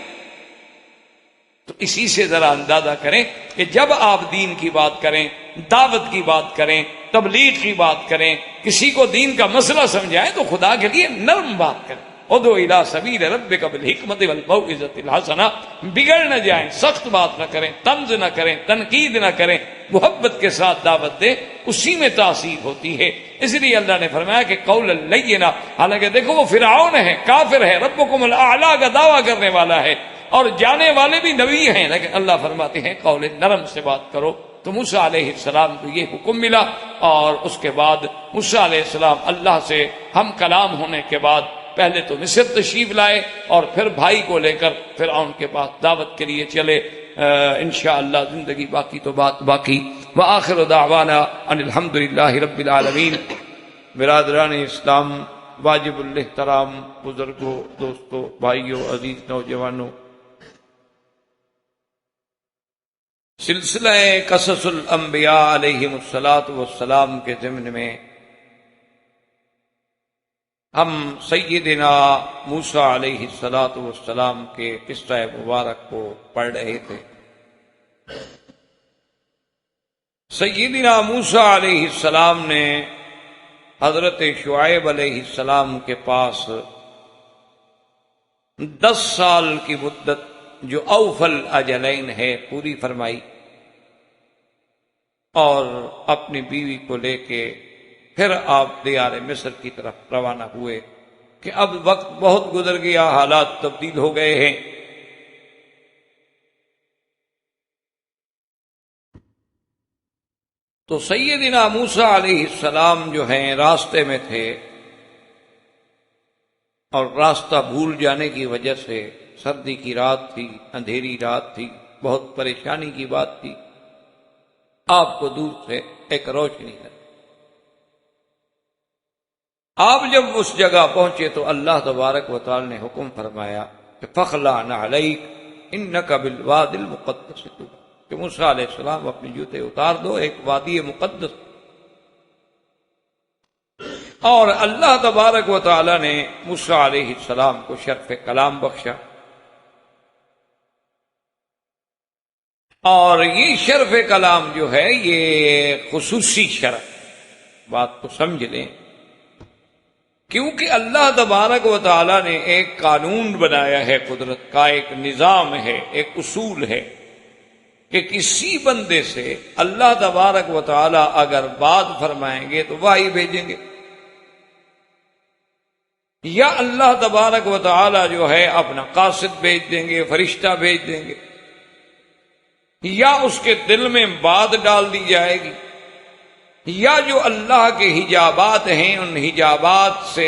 تو اسی سے ذرا اندازہ کریں کہ جب آپ دین کی بات کریں، دعوت کی بات کریں، تبلیغ کی بات کریں، کسی کو دین کا مسئلہ سمجھائیں تو خدا کے لیے نرم بات کریں۔ ادعو الی سبیل ربک بالحکمت والموعظۃ الحسنہ، بگڑ نہ جائیں، سخت بات نہ کریں، طنز نہ کریں، تنقید نہ کریں، محبت کے ساتھ دعوت دیں، اسی میں تاثیر ہوتی ہے۔ اس لیے اللہ نے فرمایا کہ قول لینا، حالانکہ دیکھو وہ فرعون ہے، کافر ہے، ربکم الاعلی کا دعویٰ کرنے والا ہے، اور جانے والے بھی نبی ہیں، لیکن اللہ فرماتے ہیں قول نرم سے بات کرو۔ تو موسیٰ علیہ السلام کو یہ حکم ملا، اور اس کے بعد موسیٰ علیہ السلام اللہ سے ہم کلام ہونے کے بعد پہلے تو مصر تشریف لائے اور پھر بھائی کو لے کر فرعون کے پاس دعوت کے لیے چلے۔ انشاءاللہ زندگی باقی تو بات باقی۔ وآخر دعوانا ان الحمدللہ رب العالمین۔ برادران اسلام، واجب الاحترام بزرگوں، دوستوں، بھائیوں، عزیز نوجوانوں، سلسلہ قصص الانبیاء علیہم الصلاۃ کے ضمن میں ہم سیدنا موسیٰ علیہ السلام کے قصہ مبارک کو پڑھ رہے تھے۔ سیدنا موسیٰ علیہ السلام نے حضرت شعیب علیہ السلام کے پاس 10 سال کی مدت جو اوفل اجلین ہے پوری فرمائی، اور اپنی بیوی کو لے کے پھر آپ دیار مصر کی طرف روانہ ہوئے کہ اب وقت بہت گزر گیا، حالات تبدیل ہو گئے ہیں۔ تو سیدنا موسیٰ علیہ السلام جو ہیں راستے میں تھے، اور راستہ بھول جانے کی وجہ سے، سردی کی رات تھی، اندھیری رات تھی، بہت پریشانی کی بات تھی، آپ کو دور سے ایک روشنی ہے۔ آپ جب اس جگہ پہنچے تو اللہ تبارک و تعالی نے حکم فرمایا کہ فخلع نعلیک انک بالواد المقدس طوی، کہ موسیٰ علیہ السلام اپنے جوتے اتار دو، ایک وادی مقدس۔ اور اللہ تبارک و تعالی نے موسیٰ علیہ السلام کو شرف کلام بخشا، اور یہ شرف کلام جو ہے یہ خصوصی شرف، بات کو سمجھ لیں، کیونکہ اللہ تبارک و تعالی نے ایک قانون بنایا ہے، قدرت کا ایک نظام ہے، ایک اصول ہے کہ کسی بندے سے اللہ تبارک و تعالی اگر بات فرمائیں گے تو وحی بھیجیں گے، یا اللہ تبارک و تعالی جو ہے اپنا قاصد بھیج دیں گے، فرشتہ بھیج دیں گے، یا اس کے دل میں بات ڈال دی جائے گی، یا جو اللہ کے حجابات ہیں ان حجابات سے،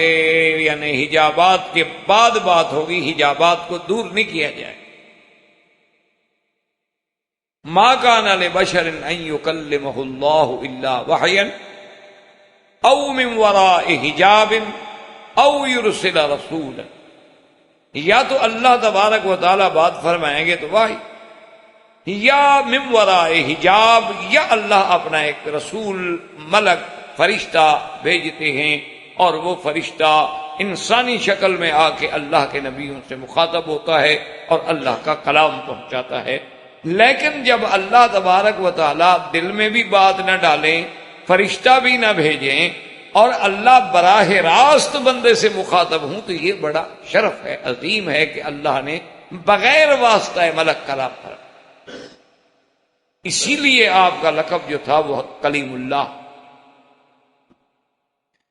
یعنی حجابات کے بعد بات ہوگی، حجابات کو دور نہیں کیا جائے۔ ما کان لبشر ان یکلمہ اللہ الا وحیا او من وراء حجاب او یرسل رسولا، یا تو اللہ تبارک و تعالی بات فرمائیں گے تو وحی، یا من وراء حجاب، یا اللہ اپنا ایک رسول ملک فرشتہ بھیجتے ہیں، اور وہ فرشتہ انسانی شکل میں آ کے اللہ کے نبیوں سے مخاطب ہوتا ہے اور اللہ کا کلام پہنچاتا ہے۔ لیکن جب اللہ تبارک و تعالی دل میں بھی بات نہ ڈالیں، فرشتہ بھی نہ بھیجیں، اور اللہ براہ راست بندے سے مخاطب ہوں، تو یہ بڑا شرف ہے، عظیم ہے کہ اللہ نے بغیر واسطہ ملک کلام کرا۔ اسی لیے آپ کا لقب جو تھا وہ کلیم اللہ،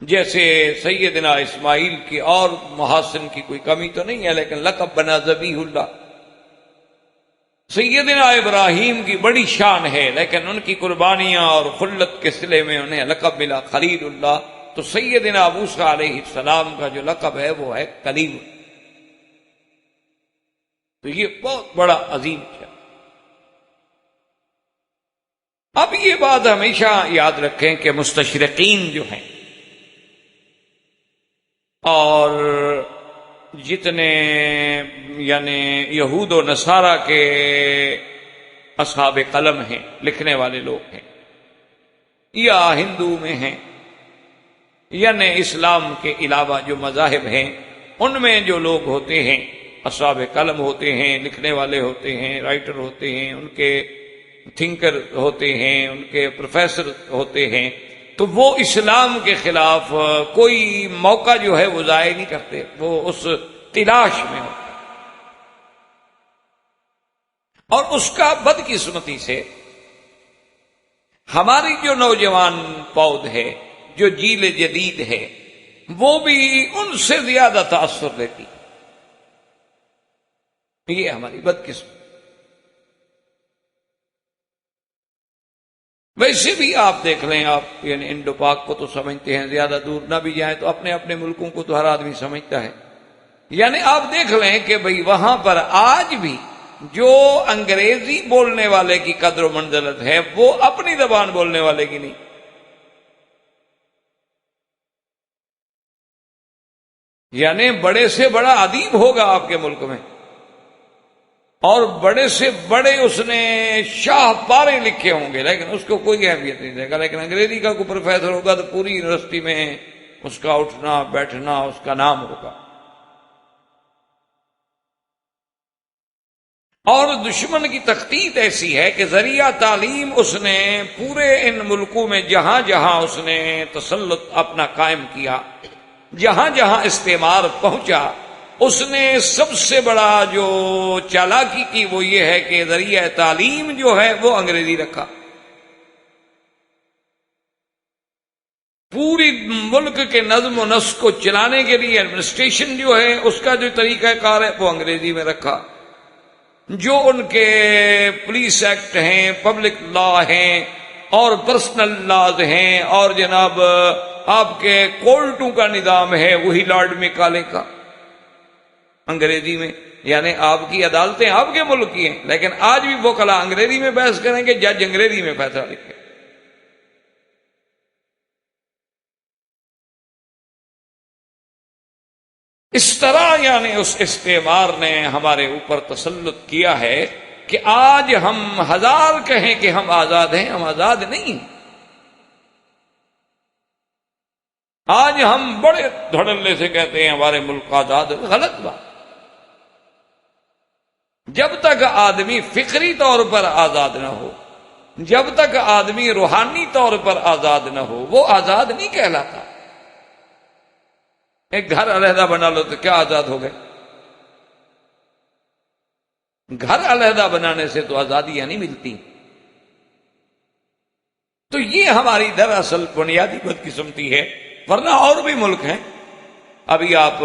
جیسے سیدنا اسماعیل کی اور محاسن کی کوئی کمی تو نہیں ہے، لیکن لقب بنا ذبیح اللہ۔ سیدنا ابراہیم کی بڑی شان ہے، لیکن ان کی قربانیاں اور خلت کے صلے میں انہیں لقب ملا خلیل اللہ۔ تو سیدنا موسیٰ علیہ السلام کا جو لقب ہے وہ ہے کلیم اللہ۔ تو یہ بہت بڑا عظیم ہے۔ اب یہ بات ہمیشہ یاد رکھیں کہ مستشرقین جو ہیں اور جتنے یعنی یہود و نصارہ کے اصحاب قلم ہیں، لکھنے والے لوگ ہیں، یا ہندو میں ہیں، یعنی اسلام کے علاوہ جو مذاہب ہیں، ان میں جو لوگ ہوتے ہیں اصحاب قلم ہوتے ہیں، لکھنے والے ہوتے ہیں، رائٹر ہوتے ہیں، ان کے تھنکر ہوتے ہیں، ان کے پروفیسر ہوتے ہیں، تو وہ اسلام کے خلاف کوئی موقع جو ہے وہ ضائع نہیں کرتے، وہ اس تلاش میں ہوتے ہیں۔ اور اس کا بدقسمتی سے ہماری جو نوجوان پود ہے، جو جیل جدید ہے، وہ بھی ان سے زیادہ تاثر لیتی، یہ ہماری بدقسمتی۔ ویسے بھی آپ دیکھ لیں، آپ یعنی انڈو پاک کو تو سمجھتے ہیں، زیادہ دور نہ بھی جائیں تو اپنے اپنے ملکوں کو تو ہر آدمی سمجھتا ہے، یعنی آپ دیکھ لیں کہ بھئی وہاں پر آج بھی جو انگریزی بولنے والے کی قدر و منزلت ہے وہ اپنی زبان بولنے والے کی نہیں۔ یعنی بڑے سے بڑا ادیب ہوگا آپ کے ملک میں، اور بڑے سے بڑے اس نے شاہ پارے لکھے ہوں گے، لیکن اس کو کوئی اہمیت نہیں دے گا، لیکن انگریزی کا کوئی پروفیسر ہوگا تو پوری یونیورسٹی میں اس کا اٹھنا بیٹھنا اس کا نام ہوگا۔ اور دشمن کی تخطیط ایسی ہے کہ ذریعہ تعلیم اس نے پورے ان ملکوں میں جہاں جہاں اس نے تسلط اپنا قائم کیا، جہاں جہاں استعمار پہنچا، اس نے سب سے بڑا جو چالاکی کی وہ یہ ہے کہ ذریعہ تعلیم جو ہے وہ انگریزی رکھا۔ پوری ملک کے نظم و نسق کو چلانے کے لیے ایڈمنسٹریشن جو ہے اس کا جو طریقہ کار ہے وہ انگریزی میں رکھا۔ جو ان کے پولیس ایکٹ ہیں، پبلک لا ہیں، اور پرسنل لاز ہیں، اور جناب آپ کے کورٹوں کا نظام ہے وہی لارڈ میکالے کا انگریزی میں، یعنی آپ کی عدالتیں آپ کے ملک کی ہیں، لیکن آج بھی وکلا انگریزی میں بحث کریں گے، جج انگریزی میں فیصلہ لکھیں۔ اس طرح یعنی اس استعمار نے ہمارے اوپر تسلط کیا ہے کہ آج ہم ہزار کہیں کہ ہم آزاد ہیں، ہم آزاد نہیں ہیں۔ آج ہم بڑے دھڑلے سے کہتے ہیں ہمارے ملک آزاد ہے، غلط بات۔ جب تک آدمی فکری طور پر آزاد نہ ہو، جب تک آدمی روحانی طور پر آزاد نہ ہو، وہ آزاد نہیں کہلاتا۔ ایک گھر علیحدہ بنا لو تو کیا آزاد ہو گئے؟ گھر علیحدہ بنانے سے تو آزادیاں نہیں ملتی۔ تو یہ ہماری دراصل بنیادی بدقسمتی ہے، ورنہ اور بھی ملک ہیں۔ ابھی آپ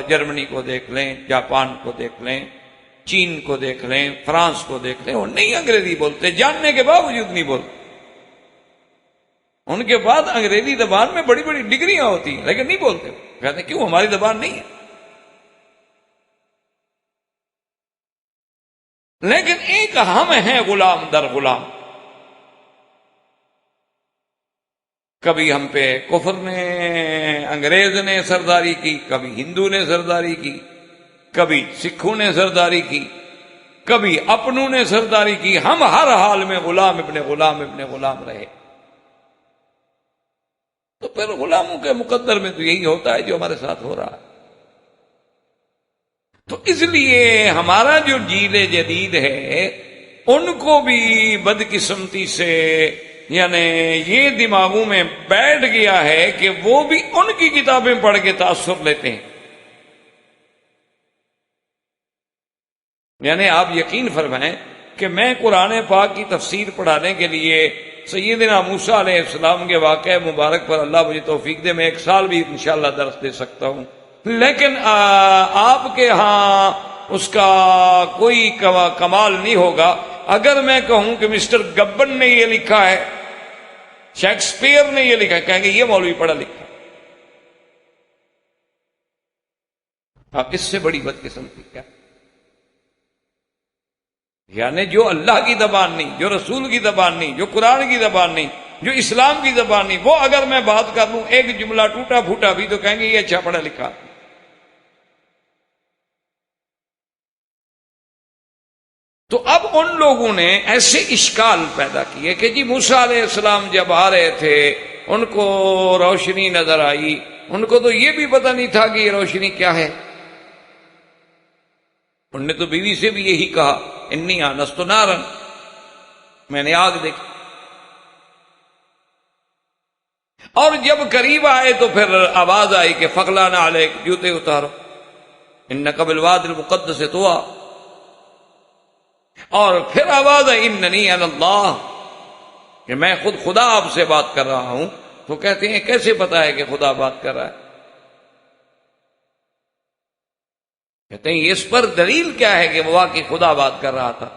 جرمنی کو دیکھ لیں، جاپان کو دیکھ لیں، چین کو دیکھ لیں، فرانس کو دیکھ لیں، وہ نہیں انگریزی بولتے، جاننے کے باوجود نہیں بولتے۔ ان کے بعد انگریزی زبان میں بڑی بڑی ڈگریاں ہوتی ہیں لیکن نہیں بولتے، کہتے ہیں کیوں؟ ہماری زبان نہیں ہے۔ لیکن ایک ہم ہیں غلام در غلام۔ کبھی ہم پہ کفر نے، انگریز نے سرداری کی، کبھی ہندو نے سرداری کی، کبھی سکھوں نے سرداری کی، کبھی اپنوں نے سرداری کی۔ ہم ہر حال میں غلام ابن غلام ابن غلام رہے۔ تو پھر غلاموں کے مقدر میں تو یہی ہوتا ہے جو ہمارے ساتھ ہو رہا ہے۔ تو اس لیے ہمارا جو جیل جدید ہے ان کو بھی بدقسمتی سے یعنی یہ دماغوں میں بیٹھ گیا ہے کہ وہ بھی ان کی کتابیں پڑھ کے تاثر لیتے ہیں۔ یعنی آپ یقین فرمائیں کہ میں قرآن پاک کی تفسیر پڑھانے کے لیے سیدنا موسیٰ علیہ السلام کے واقعہ مبارک پر اللہ مجھے توفیق دے، میں ایک سال بھی انشاءاللہ درس دے سکتا ہوں، لیکن آپ کے ہاں اس کا کوئی کمال نہیں ہوگا اگر میں کہوں کہ مسٹر گبن نے یہ لکھا ہے، شیکسپیئر نے یہ لکھا ہے، کہیں گے یہ مولوی پڑھا لکھا۔ اب اس سے بڑی بدقسمتی کیا؟ یعنی جو اللہ کی زبان نہیں، جو رسول کی زبان نہیں، جو قرآن کی زبان نہیں، جو اسلام کی زبان نہیں، وہ اگر میں بات کر لوں ایک جملہ ٹوٹا پھوٹا بھی تو کہیں گے یہ اچھا پڑھا لکھا۔ تو اب ان لوگوں نے ایسے اشکال پیدا کیے کہ جی موسیٰ علیہ السلام جب آ رہے تھے ان کو روشنی نظر آئی، ان کو تو یہ بھی پتہ نہیں تھا کہ یہ روشنی کیا ہے۔ انہوں نے تو بیوی سے بھی یہی کہا، انی آنست نارا، میں نے آگ دیکھی۔ اور جب قریب آئے تو پھر آواز آئی کہ فغلانا علیک، جوتے اتارو، انک بالوادی المقدس طویٰ۔ اور پھر آواز آئی اننی انا اللہ، کہ میں خود خدا آپ سے بات کر رہا ہوں۔ تو کہتے ہیں کیسے پتا ہے کہ خدا بات کر رہا ہے؟ کہتے ہیں اس پر دلیل کیا ہے کہ وہ واقعی خدا بات کر رہا تھا؟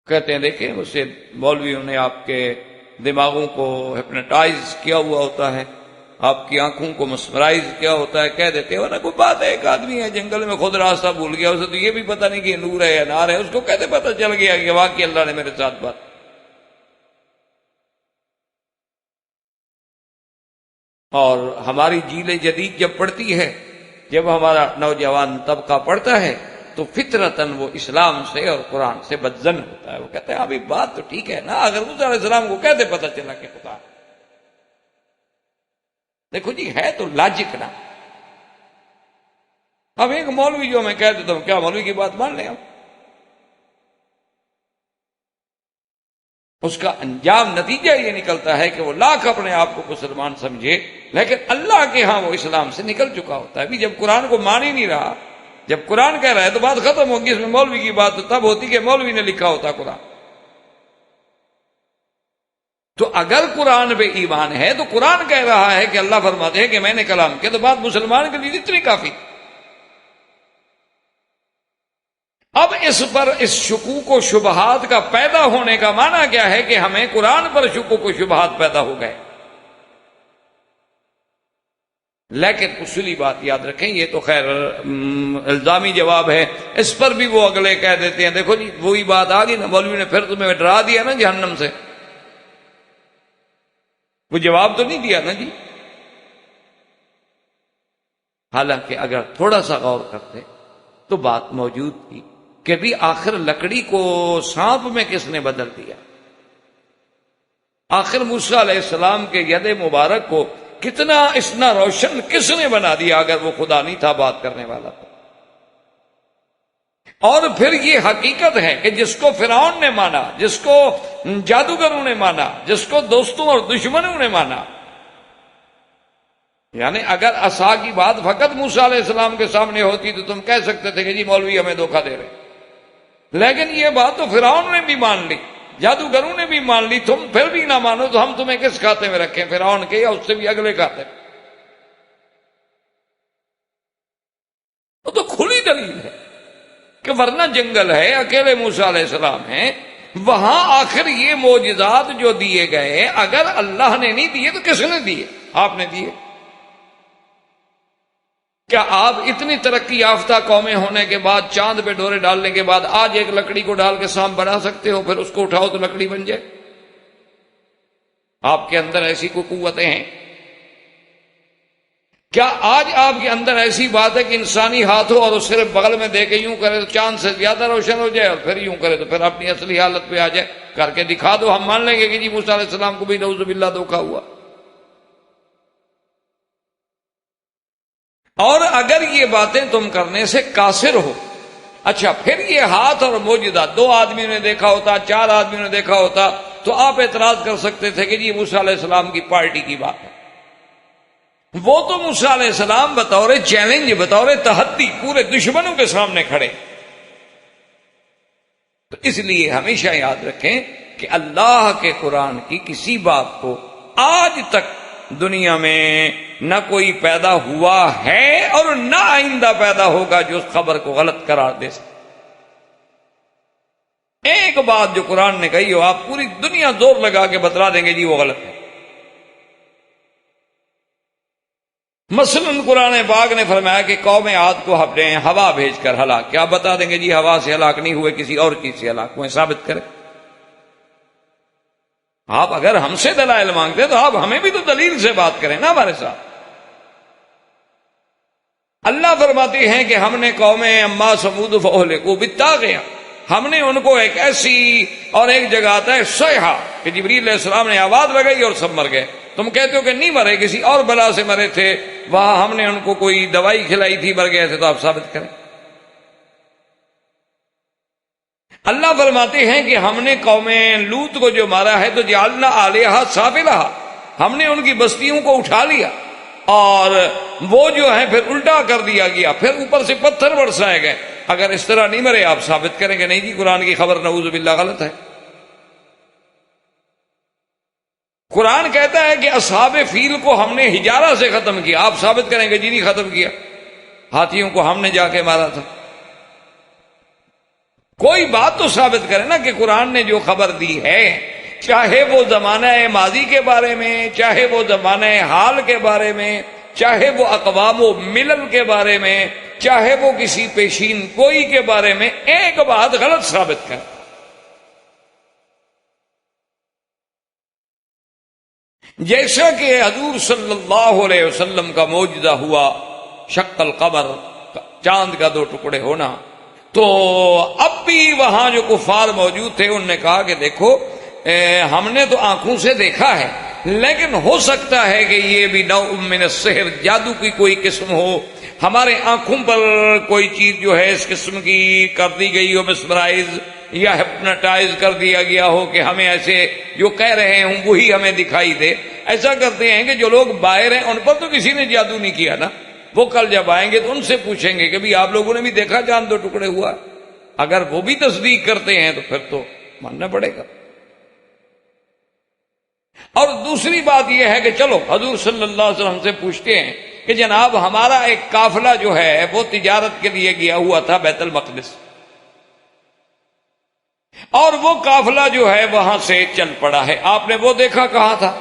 کہتے ہیں دیکھیں اسے مولویوں نے آپ کے دماغوں کو ہپنوٹائز کیا ہوا ہوتا ہے، آپ کی آنکھوں کو مسمرائز کیا ہوتا ہے، کہہ دیتے ہو نا کوئی بات ہے، ایک آدمی ہے جنگل میں خود راستہ بھول گیا، اسے تو یہ بھی پتہ نہیں کہ نور ہے یا نار ہے، اس کو کیسے پتہ چل گیا کہ واقعی اللہ نے میرے ساتھ بات۔ اور ہماری جیل جدید جب پڑھتی ہے، جب ہمارا نوجوان طبقہ پڑھتا ہے تو فطرتاً وہ اسلام سے اور قرآن سے بدظن ہوتا ہے۔ وہ کہتے ہیں ابھی بات تو ٹھیک ہے نا، اگر موسیٰ علیہ السلام کو کیسے پتہ چلا کہ خدا ہے؟ دیکھو جی ہے تو لاجک نا۔ اب ایک مولوی جو میں کہہ دیتا ہوں کیا مولوی کی بات مان لیں ہم؟ اس کا انجام نتیجہ یہ نکلتا ہے کہ وہ لاکھ اپنے آپ کو مسلمان سمجھے لیکن اللہ کے ہاں وہ اسلام سے نکل چکا ہوتا ہے۔ ابھی جب قرآن کو مان ہی نہیں رہا، جب قرآن کہہ رہا ہے تو بات ختم ہوگی، اس میں مولوی کی بات تو تب ہوتی کہ مولوی نے لکھا ہوتا قرآن۔ تو اگر قرآن پہ ایمان ہے تو قرآن کہہ رہا ہے کہ اللہ فرماتے ہیں کہ میں نے کلام کیا، تو بات مسلمان کے لیے اتنی کافی۔ اب اس پر اس شکوک و شبہات کا پیدا ہونے کا معنی کیا ہے کہ ہمیں قرآن پر شکوک و شبہات پیدا ہو گئے۔ لیکن اصولی بات یاد رکھیں، یہ تو خیر الزامی جواب ہے، اس پر بھی وہ اگلے کہہ دیتے ہیں دیکھو جی وہی بات آ گئی نا، مولوی نے پھر تمہیں ڈرا دیا نا جہنم سے، وہ جواب تو نہیں دیا نا جی۔ حالانکہ اگر تھوڑا سا غور کرتے تو بات موجود تھی کہ بھی آخر لکڑی کو سانپ میں کس نے بدل دیا؟ آخر موسیٰ علیہ السلام کے ید مبارک کو کتنا اتنا روشن کس نے بنا دیا اگر وہ خدا نہیں تھا بات کرنے والا تھا؟ اور پھر یہ حقیقت ہے کہ جس کو فرعون نے مانا، جس کو جادوگروں نے مانا، جس کو دوستوں اور دشمنوں نے مانا، یعنی اگر عصا کی بات فقط موسیٰ علیہ السلام کے سامنے ہوتی تو تم کہہ سکتے تھے کہ جی مولوی ہمیں دھوکہ دے رہے، لیکن یہ بات تو فرعون نے بھی مان لی، جادوگروں نے بھی مان لی، تم پھر بھی نہ مانو تو ہم تمہیں کس کھاتے میں رکھیں، فرعون کے یا اس سے بھی اگلے کھاتے میں؟ وہ تو کھلی دلیل ہے کہ ورنہ جنگل ہے، اکیلے موسیٰ علیہ السلام ہیں، وہاں آخر یہ معجزات جو دیے گئے اگر اللہ نے نہیں دیے تو کس نے دیے؟ آپ نے دیے۔ کیا آپ اتنی ترقی یافتہ قومیں ہونے کے بعد، چاند پہ ڈورے ڈالنے کے بعد آج ایک لکڑی کو ڈال کے سانپ بنا سکتے ہو، پھر اس کو اٹھاؤ تو لکڑی بن جائے؟ آپ کے اندر ایسی کوئی قوتیں ہیں؟ کیا آج آپ کے اندر ایسی بات ہے کہ انسانی ہاتھ ہو اور اس صرف بغل میں دے کے یوں کرے تو چاند سے زیادہ روشن ہو جائے، اور پھر یوں کرے تو پھر اپنی اصلی حالت پہ آ جائے؟ کر کے دکھا دو، ہم مان لیں گے کہ جی موسیٰ علیہ السلام کو بھی نعوذ باللہ دھوکہ ہوا۔ اور اگر یہ باتیں تم کرنے سے قاصر ہو، اچھا پھر یہ ہاتھ اور معجزہ 2 آدمیوں نے دیکھا ہوتا، 4 آدمیوں نے دیکھا ہوتا تو آپ اعتراض کر سکتے تھے کہ جی موسیٰ علیہ السلام کی پارٹی کی بات ہے۔ وہ تو موسیٰ علیہ السلام بطور چیلنج، بطور تحدی پورے دشمنوں کے سامنے کھڑے۔ تو اس لیے ہمیشہ یاد رکھیں کہ اللہ کے قرآن کی کسی بات کو آج تک دنیا میں نہ کوئی پیدا ہوا ہے اور نہ آئندہ پیدا ہوگا جو اس خبر کو غلط قرار دے سکے۔ ایک بات جو قرآن نے کہی ہو، آپ پوری دنیا زور لگا کے بتلا دیں گے جی وہ غلط ہے۔ مثلا قرآن پاک نے فرمایا کہ قوم عاد کو ہم نے ہوا بھیج کر ہلاک کیا، بتا دیں گے جی ہوا سے ہلاک نہیں ہوئے، کسی اور چیز سے ہلاک ہوئے، ثابت کریں۔ آپ اگر ہم سے دلائل مانگتے تو آپ ہمیں بھی تو دلیل سے بات کریں نا ہمارے ساتھ۔ اللہ فرماتے ہیں کہ ہم نے قوم اما سمود فاہلکوا بالطاغیہ، ہم نے ان کو ایک ایسی، اور ایک جگہ آتا ہے صیحہ کہ جبریل علیہ السلام نے آواز لگائی اور سب مر گئے۔ تم کہتے ہو کہ نہیں مرے، کسی اور بلا سے مرے تھے، وہاں ہم نے ان کو کوئی دوائی کھلائی تھی مر گئے تھے، تو آپ ثابت کریں۔ اللہ فرماتے ہیں کہ ہم نے قوم لوط کو جو مارا ہے تو جعلنا علیہا سافلہا، ہم نے ان کی بستیوں کو اٹھا لیا اور وہ جو ہے پھر الٹا کر دیا گیا، پھر اوپر سے پتھر برسائے گئے۔ اگر اس طرح نہیں مرے آپ ثابت کریں کہ نہیں جی قرآن کی خبر نعوذ باللہ غلط ہے۔ قرآن کہتا ہے کہ اصحاب فیل کو ہم نے حجارہ سے ختم کیا، آپ ثابت کریں گے جی نہیں ختم کیا، ہاتھیوں کو ہم نے جا کے مارا تھا۔ کوئی بات تو ثابت کرے نا کہ قرآن نے جو خبر دی ہے، چاہے وہ زمانہ ماضی کے بارے میں، چاہے وہ زمانہ حال کے بارے میں، چاہے وہ اقوام و ملل کے بارے میں، چاہے وہ کسی پیشین گوئی کے بارے میں، ایک بات غلط ثابت کر۔ جیسا کہ حضور صلی اللہ علیہ وسلم کا معجزہ ہوا، شق القمر، چاند کا 2 ٹکڑے ہونا، تو اب بھی وہاں جو کفار موجود تھے انہوں نے کہا کہ دیکھو ہم نے تو آنکھوں سے دیکھا ہے، لیکن ہو سکتا ہے کہ یہ بھی نوع من السحر، جادو کی کوئی قسم ہو، ہمارے آنکھوں پر کوئی چیز جو ہے اس قسم کی کر دی گئی ہو، مسمرائز یا ہپناٹائز کر دیا گیا ہو کہ ہمیں ایسے جو کہہ رہے ہوں وہی ہمیں دکھائی دے۔ ایسا کرتے ہیں کہ جو لوگ باہر ہیں ان پر تو کسی نے جادو نہیں کیا نا، وہ کل جب آئیں گے تو ان سے پوچھیں گے کہ بھی آپ لوگوں نے بھی دیکھا چاند 2 ٹکڑے ہوا؟ اگر وہ بھی تصدیق کرتے ہیں تو پھر تو ماننا پڑے گا۔ اور دوسری بات یہ ہے کہ چلو حضور صلی اللہ علیہ وسلم سے پوچھتے ہیں کہ جناب ہمارا ایک قافلہ جو ہے وہ تجارت کے لیے گیا ہوا تھا بیت المقدس، اور وہ قافلہ جو ہے وہاں سے چل پڑا ہے، آپ نے وہ دیکھا کہاں تھا؟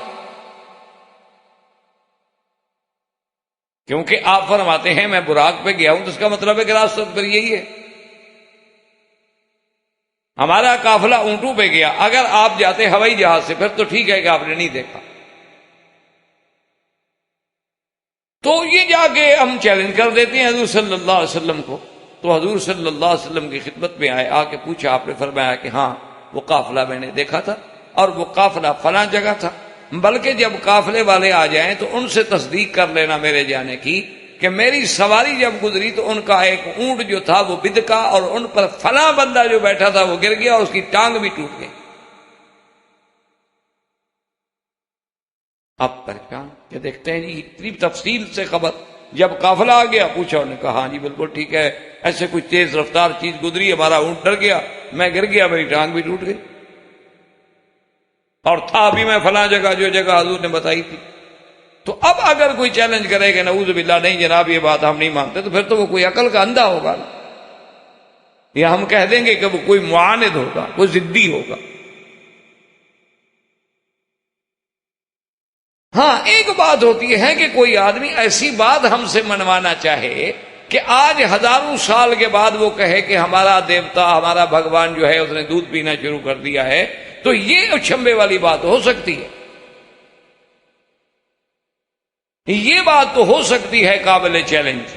کیونکہ آپ فرماتے ہیں میں براق پہ گیا ہوں تو اس کا مطلب ہے کہ راستہ پر یہی ہے۔ ہمارا قافلہ اونٹوں پہ گیا، اگر آپ جاتے ہوائی جہاز سے پھر تو ٹھیک ہے کہ آپ نے نہیں دیکھا۔ تو یہ جا کے ہم چیلنج کر دیتے ہیں حضور صلی اللہ علیہ وسلم کو. تو حضور صلی اللہ علیہ وسلم کی خدمت میں آئے, آ کے پوچھا. آپ نے فرمایا کہ ہاں وہ قافلہ میں نے دیکھا تھا اور وہ قافلہ فلاں جگہ تھا, بلکہ جب قافلے والے آ جائیں تو ان سے تصدیق کر لینا میرے جانے کی کہ میری سواری جب گزری تو ان کا ایک اونٹ جو تھا وہ بدکا اور ان پر فلاں بندہ جو بیٹھا تھا وہ گر گیا اور اس کی ٹانگ بھی ٹوٹ گئی. آپ پریشان کہ دیکھتے ہیں جی اتنی تفصیل سے خبر. جب قافلہ آ گیا پوچھا, انہوں نے کہا ہاں جی بالکل ٹھیک ہے, ایسے کوئی تیز رفتار چیز گزری, ہمارا اونٹ ڈر گیا, میں گر گیا, میری ٹانگ بھی ٹوٹ گئی, اور تھا بھی میں فلاں جگہ جو جگہ حضور نے بتائی تھی. تو اب اگر کوئی چیلنج کرے کہ نعوذ باللہ نہیں جناب یہ بات ہم نہیں مانتے, تو پھر تو وہ کوئی عقل کا اندھا ہوگا, یا ہم کہہ دیں گے کہ وہ کوئی معاند ہوگا, کوئی ضدی ہوگا. ہاں ایک بات ہوتی ہے کہ کوئی آدمی ایسی بات ہم سے منوانا چاہے کہ آج ہزاروں سال کے بعد وہ کہے کہ ہمارا دیوتا, ہمارا بھگوان جو ہے اس نے دودھ پینا شروع کر دیا ہے, تو یہ اچھمبے والی بات ہو سکتی ہے. یہ بات تو ہو سکتی ہے قابل چیلنج.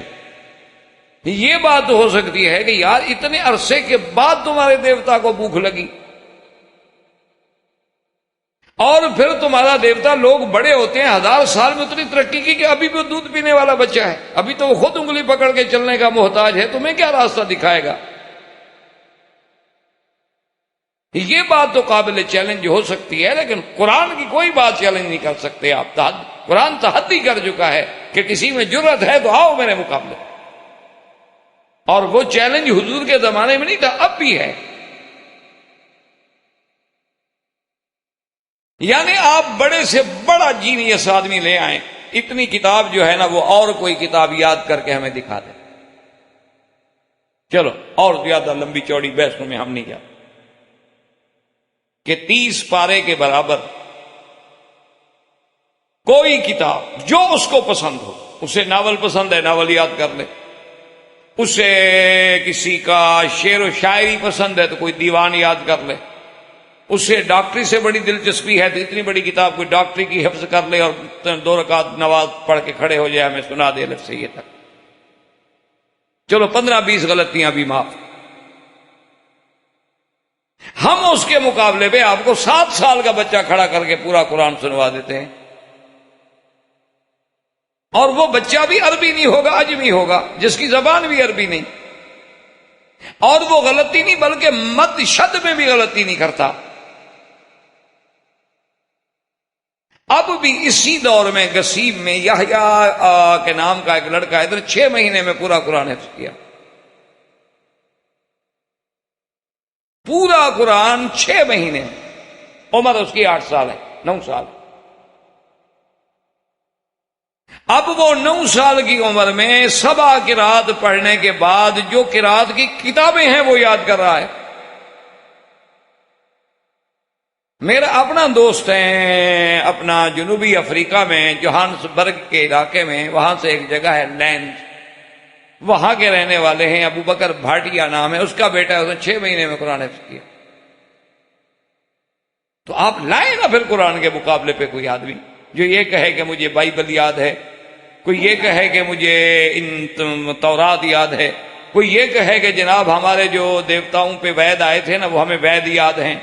یہ بات تو ہو سکتی ہے کہ یار اتنے عرصے کے بعد تمہارے دیوتا کو بھوک لگی, اور پھر تمہارا دیوتا, لوگ بڑے ہوتے ہیں 1000 سال میں اتنی ترقی کی کہ ابھی بھی دودھ پینے والا بچہ ہے, ابھی تو وہ خود انگلی پکڑ کے چلنے کا محتاج ہے, تمہیں کیا راستہ دکھائے گا. یہ بات تو قابل چیلنج ہو سکتی ہے, لیکن قرآن کی کوئی بات چیلنج نہیں کر سکتے آپ. قرآن تحدی کر چکا ہے کہ کسی میں جرت ہے تو آؤ میرے مقابلے. اور وہ چیلنج حضور کے زمانے میں نہیں تھا, اب بھی ہے. یعنی آپ بڑے سے بڑا جینیس آدمی لے آئیں, اتنی کتاب جو ہے نا وہ اور کوئی کتاب یاد کر کے ہمیں دکھا دیں. چلو اور زیادہ لمبی چوڑی بحثوں میں ہم نہیں جاتے کہ 30 پارے کے برابر کوئی کتاب جو اس کو پسند ہو, اسے ناول پسند ہے ناول یاد کر لے, اسے کسی کا شعر و شاعری پسند ہے تو کوئی دیوان یاد کر لے, اسے ڈاکٹری سے بڑی دلچسپی ہے تو اتنی بڑی کتاب کوئی ڈاکٹری کی حفظ کر لے اور 2 رکعت نماز پڑھ کے کھڑے ہو جائے, ہمیں سنا دے الف سے یہ تک. چلو 15-20 غلطیاں بھی معاف. ہم اس کے مقابلے پہ آپ کو 7 سال کا بچہ کھڑا کر کے پورا قرآن سنوا دیتے ہیں, اور وہ بچہ بھی عربی نہیں ہوگا, اجمی ہوگا, جس کی زبان بھی عربی نہیں, اور وہ غلطی نہیں بلکہ مد شد میں بھی غلطی نہیں کرتا. اب بھی اسی دور میں گسیم میں یحییٰ کے نام کا ایک لڑکا ادھر 6 مہینے میں پورا قرآن حفظ کیا, پورا قرآن 6 مہینے میں. عمر اس کی 8 سال ہے, 9 سال. اب وہ 9 سال کی عمر میں 7 قرات پڑھنے کے بعد جو قرات کی کتابیں ہیں وہ یاد کر رہا ہے. میرا اپنا دوست ہے, اپنا جنوبی افریقہ میں جوہانسبرگ کے علاقے میں, وہاں سے ایک جگہ ہے لینڈ, وہاں کے رہنے والے ہیں, ابو بکر بھاٹیا نام ہے, اس کا بیٹا ہے, اس نے 6 مہینے میں قرآن حفظ کیا. تو آپ لائیں نا پھر قرآن کے مقابلے پہ کوئی آدمی جو یہ کہے کہ مجھے بائبل یاد ہے, کوئی یہ کہے کہ مجھے ان تورات یاد ہے, کوئی یہ کہے کہ جناب ہمارے جو دیوتاؤں پہ وید آئے تھے نا وہ ہمیں وید یاد ہیں.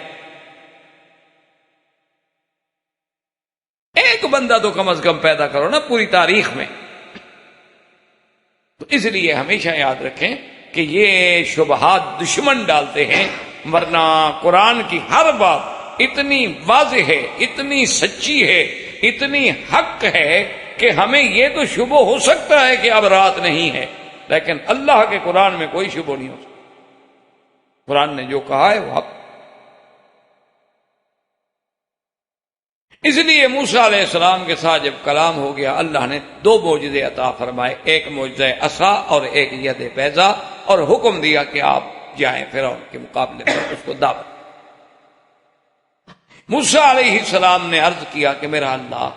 ایک بندہ تو کم از کم پیدا کرو نا پوری تاریخ میں. تو اس لیے ہمیشہ یاد رکھیں کہ یہ شبہات دشمن ڈالتے ہیں, ورنہ قرآن کی ہر بات اتنی واضح ہے, اتنی سچی ہے, اتنی حق ہے کہ ہمیں یہ تو شبہ ہو سکتا ہے کہ اب رات نہیں ہے, لیکن اللہ کے قرآن میں کوئی شبہ نہیں ہو سکتا. قرآن نے جو کہا ہے وہ حق. اس لیے موسیٰ علیہ السلام کے ساتھ جب کلام ہو گیا, اللہ نے 2 معجزے عطا فرمائے, ایک معجزہ عصا اور ایک ید بیضا, اور حکم دیا کہ آپ جائیں فرعون کے مقابلے میں اس کو دعوت. موسیٰ علیہ السلام نے عرض کیا کہ میرا اللہ,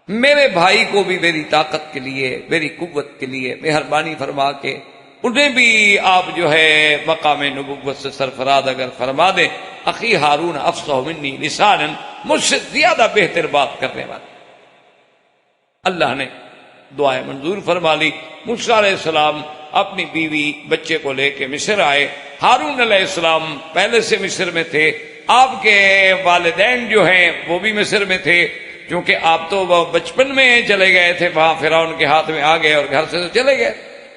میرے بھائی کو بھی میری طاقت کے لیے, میری قوت کے لیے مہربانی فرما کے انہیں بھی آپ جو ہے مقام نبوت سے سرفراز اگر فرما دیں. اخی ہارون افصح منی لسانا, مجھ سے زیادہ بہتر بات کرنے والا. اللہ نے دعائیں منظور فرما لی۔ موسیٰ علیہ السلام اپنی بیوی بچے کو لے کے مصر آئے۔ ہارون علیہ السلام پہلے سے مصر میں تھے، آپ کے والدین جو ہیں وہ بھی مصر میں تھے، کیونکہ آپ تو بچپن میں چلے گئے تھے، وہاں فرعون کے ہاتھ میں آ گئے اور گھر سے تو چلے گئے،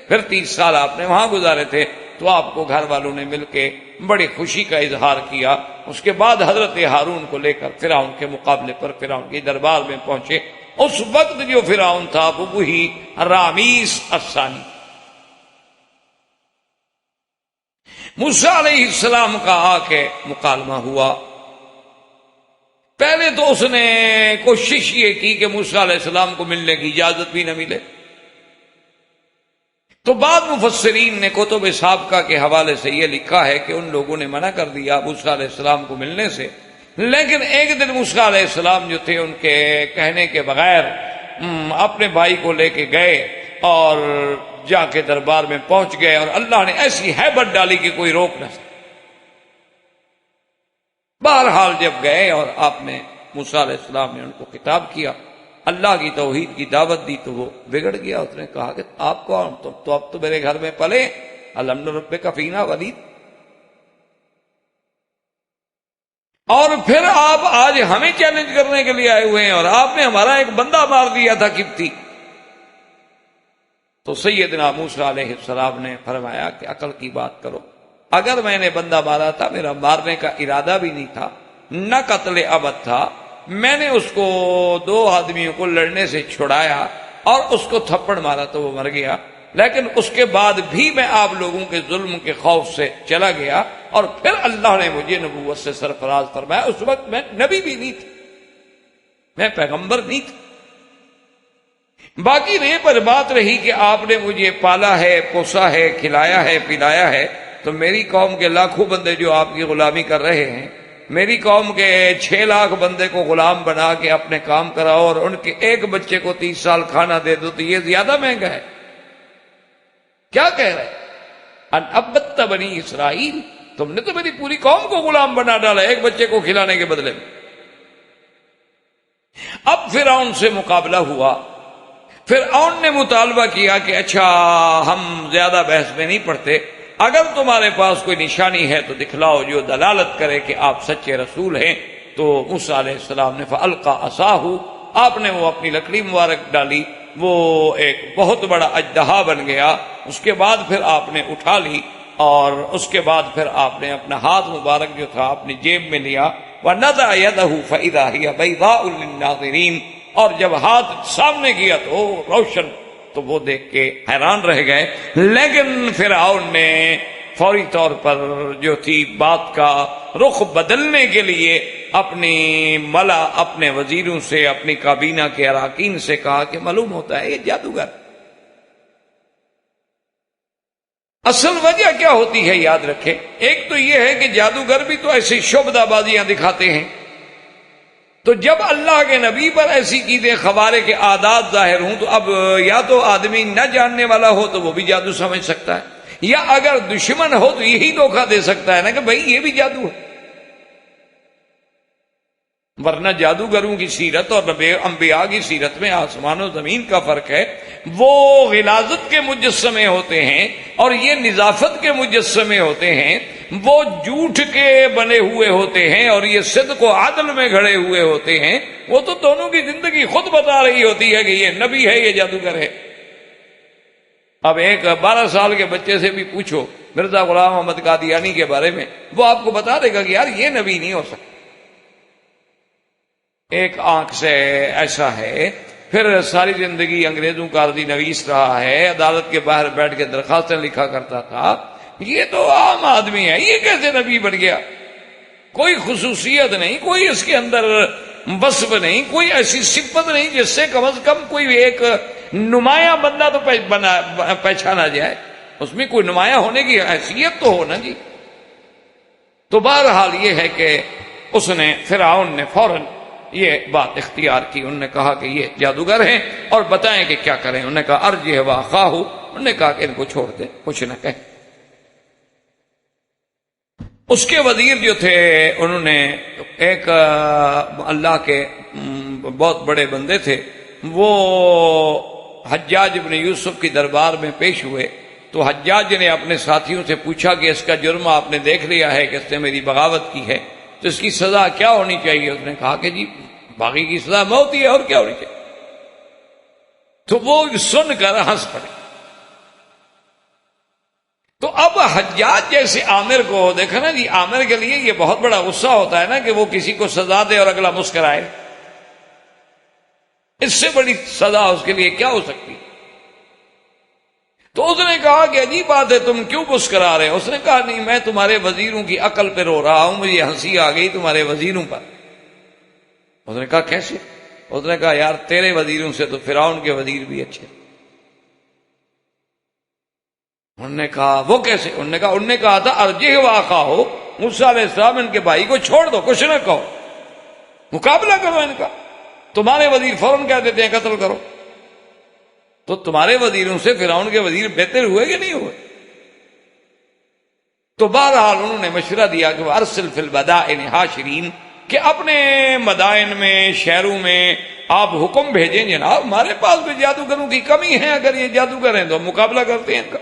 پھر 30 سال آپ نے وہاں گزارے تھے، تو آپ کو گھر والوں نے مل کے بڑی خوشی کا اظہار کیا۔ اس کے بعد حضرت ہارون کو لے کر فرعون کے مقابلے پر فرعون کے دربار میں پہنچے۔ اس وقت جو فرعون تھا وہ وہی رامیس الثانی۔ موسیٰ علیہ السلام کا آ کے مکالمہ ہوا۔ پہلے تو اس نے کوشش یہ کی کہ موسیٰ علیہ السلام کو ملنے کی اجازت بھی نہ ملے، تو بعض مفسرین نے کتب سابقہ کے حوالے سے یہ لکھا ہے کہ ان لوگوں نے منع کر دیا موسیٰ علیہ السلام کو ملنے سے، لیکن ایک دن موسیٰ علیہ السلام جو تھے ان کے کہنے کے بغیر اپنے بھائی کو لے کے گئے اور جا کے دربار میں پہنچ گئے، اور اللہ نے ایسی ہیبت ڈالی کہ کوئی روک نہ سکے۔ بہرحال جب گئے اور آپ نے موسیٰ علیہ السلام نے ان کو خطاب کیا، اللہ کی توحید کی دعوت دی، تو وہ بگڑ گیا۔ اس نے کہا کہ آپ کون؟ تم تو اب تو میرے گھر میں پلے، الم نربک فینا ولید، اور پھر آپ آج ہمیں چیلنج کرنے کے لیے آئے ہوئے ہیں، اور آپ نے ہمارا ایک بندہ مار دیا تھا قبطی۔ تو سیدنا موسیٰ علیہ السلام نے فرمایا کہ عقل کی بات کرو، اگر میں نے بندہ مارا تھا، میرا مارنے کا ارادہ بھی نہیں تھا، نہ قتل عمد تھا، میں نے اس کو 2 آدمیوں کو لڑنے سے چھڑایا اور اس کو تھپڑ مارا تو وہ مر گیا، لیکن اس کے بعد بھی میں آپ لوگوں کے ظلم کے خوف سے چلا گیا، اور پھر اللہ نے مجھے نبوت سے سرفراز فرمایا۔ اس وقت میں نبی بھی نہیں تھا، میں پیغمبر نہیں تھا۔ باقی رہے پر بات رہی کہ آپ نے مجھے پالا ہے، پوسا ہے، کھلایا ہے، پلایا ہے، تو میری قوم کے لاکھوں بندے جو آپ کی غلامی کر رہے ہیں، میری قوم کے 6 لاکھ بندے کو غلام بنا کے اپنے کام کراؤ اور ان کے ایک بچے کو 30 سال کھانا دے دو، تو یہ زیادہ مہنگا ہے؟ کیا کہہ رہے ان ابت بنی اسرائیل، تم نے تو میری پوری قوم کو غلام بنا ڈالا ایک بچے کو کھلانے کے بدلے میں۔ اب فرعون سے مقابلہ ہوا۔ فرعون نے مطالبہ کیا کہ اچھا ہم زیادہ بحث میں نہیں پڑتے، اگر تمہارے پاس کوئی نشانی ہے تو دکھلاؤ جو دلالت کرے کہ آپ سچے رسول ہیں۔ تو موسیٰ علیہ السلام نے فَأَلْقَى عَصَاهُ، آپ نے وہ اپنی لکڑی مبارک ڈالی، وہ ایک بہت بڑا اژدہا بن گیا۔ اس کے بعد پھر آپ نے اٹھا لی، اور اس کے بعد پھر آپ نے اپنا ہاتھ مبارک جو تھا اپنی جیب میں لیا، وَنَزَعَ يَدَهُ فَإِذَا هِيَ بَيْضَاءُ لِلنَّاظِرِينَ، اور جب ہاتھ سامنے کیا تو روشن، تو وہ دیکھ کے حیران رہ گئے۔ لیکن فرعون نے فوری طور پر جو تھی بات کا رخ بدلنے کے لیے اپنی ملا، اپنے وزیروں سے، اپنی کابینہ کے اراکین سے کہا کہ معلوم ہوتا ہے یہ جادوگر۔ اصل وجہ کیا ہوتی ہے یاد رکھیں، ایک تو یہ ہے کہ جادوگر بھی تو ایسی شعبدہ بازیاں دکھاتے ہیں، تو جب اللہ کے نبی پر ایسی چیزیں خوارے کے عادات ظاہر ہوں، تو اب یا تو آدمی نہ جاننے والا ہو تو وہ بھی جادو سمجھ سکتا ہے، یا اگر دشمن ہو تو یہی دھوکہ دے سکتا ہے نا کہ بھائی یہ بھی جادو ہے۔ ورنہ جادوگروں کی سیرت اور انبیاء کی سیرت میں آسمان و زمین کا فرق ہے۔ وہ غلاظت کے مجسمے ہوتے ہیں اور یہ نظافت کے مجسمے ہوتے ہیں، وہ جھوٹ کے بنے ہوئے ہوتے ہیں اور یہ صدق و عدل میں گھڑے ہوئے ہوتے ہیں۔ وہ تو دونوں کی زندگی خود بتا رہی ہوتی ہے کہ یہ نبی ہے، یہ جادوگر ہے۔ اب ایک 12 سال کے بچے سے بھی پوچھو مرزا غلام احمد قادیانی کے بارے میں، وہ آپ کو بتا دے گا کہ یار یہ نبی نہیں ہو سکتا۔ ایک آنکھ سے ایسا ہے، پھر ساری زندگی انگریزوں کا عرضی نویس رہا ہے، عدالت کے باہر بیٹھ کے درخواستیں لکھا کرتا تھا۔ یہ تو عام آدمی ہے، یہ کیسے نبی بن گیا؟ کوئی خصوصیت نہیں، کوئی اس کے اندر وصف نہیں، کوئی ایسی صفت نہیں جس سے کم از کم کوئی ایک نمایاں بندہ تو پہچانا جائے، اس میں کوئی نمایاں ہونے کی حیثیت تو ہو نا جی۔ تو بہرحال یہ ہے کہ اس نے فرعون نے فوراً یہ بات اختیار کی، انہوں نے کہا کہ یہ جادوگر ہیں اور بتائیں کہ کیا کریں۔ انہوں نے کہا ارجہ واخاہ، انہوں نے کہا کہ ان کو چھوڑ دیں، کچھ نہ کہیں۔ اس کے وزیر جو تھے انہوں نے ایک اللہ کے بہت بڑے بندے تھے، وہ حجاج ابن یوسف کی دربار میں پیش ہوئے تو حجاج نے اپنے ساتھیوں سے پوچھا کہ اس کا جرم آپ نے دیکھ لیا ہے کہ اس نے میری بغاوت کی ہے تو اس کی سزا کیا ہونی چاہیے؟ اس نے کہا کہ جی باغی کی سزا موت ہی ہے، اور کیا ہونی چاہیے؟ تو وہ سن کر ہنس پڑے۔ تو اب حجاج جیسے عامر کو دیکھا نا جی، عامر کے لیے یہ بہت بڑا غصہ ہوتا ہے نا کہ وہ کسی کو سزا دے اور اگلا مسکرائے، اس سے بڑی سزا اس کے لیے کیا ہو سکتی؟ تو اس نے کہا کہ عجیب بات ہے، تم کیوں مسکرا رہے؟ اس نے کہا نہیں، میں تمہارے وزیروں کی عقل پہ رو رہا ہوں، مجھے ہنسی آ گئی تمہارے وزیروں پر۔ اس نے کہا کیسے؟ اس نے کہا یار تیرے وزیروں سے تو فرعون کے وزیر بھی اچھے۔ انہوں نے کہا وہ کیسے؟ انہوں نے کہا تھا ارجہ واقع ہو، موسیٰ علیہ السلام ان کے بھائی کو چھوڑ دو، کچھ نہ کہو، مقابلہ کرو ان کا۔ تمہارے وزیر فوراً کہہ دیتے ہیں قتل کرو، تو تمہارے وزیروں سے فرعون کے وزیر بہتر ہوئے کہ نہیں ہوئے؟ تو بہرحال انہوں نے مشورہ دیا کہ ارسل فی البدائن حاشرین، کہ اپنے مدائن میں، شہروں میں آپ حکم بھیجیں جناب، ہمارے پاس بھی جادوگروں کی کمی ہے، اگر یہ جادوگر ہیں تو ہم مقابلہ کرتے ہیں ان کا۔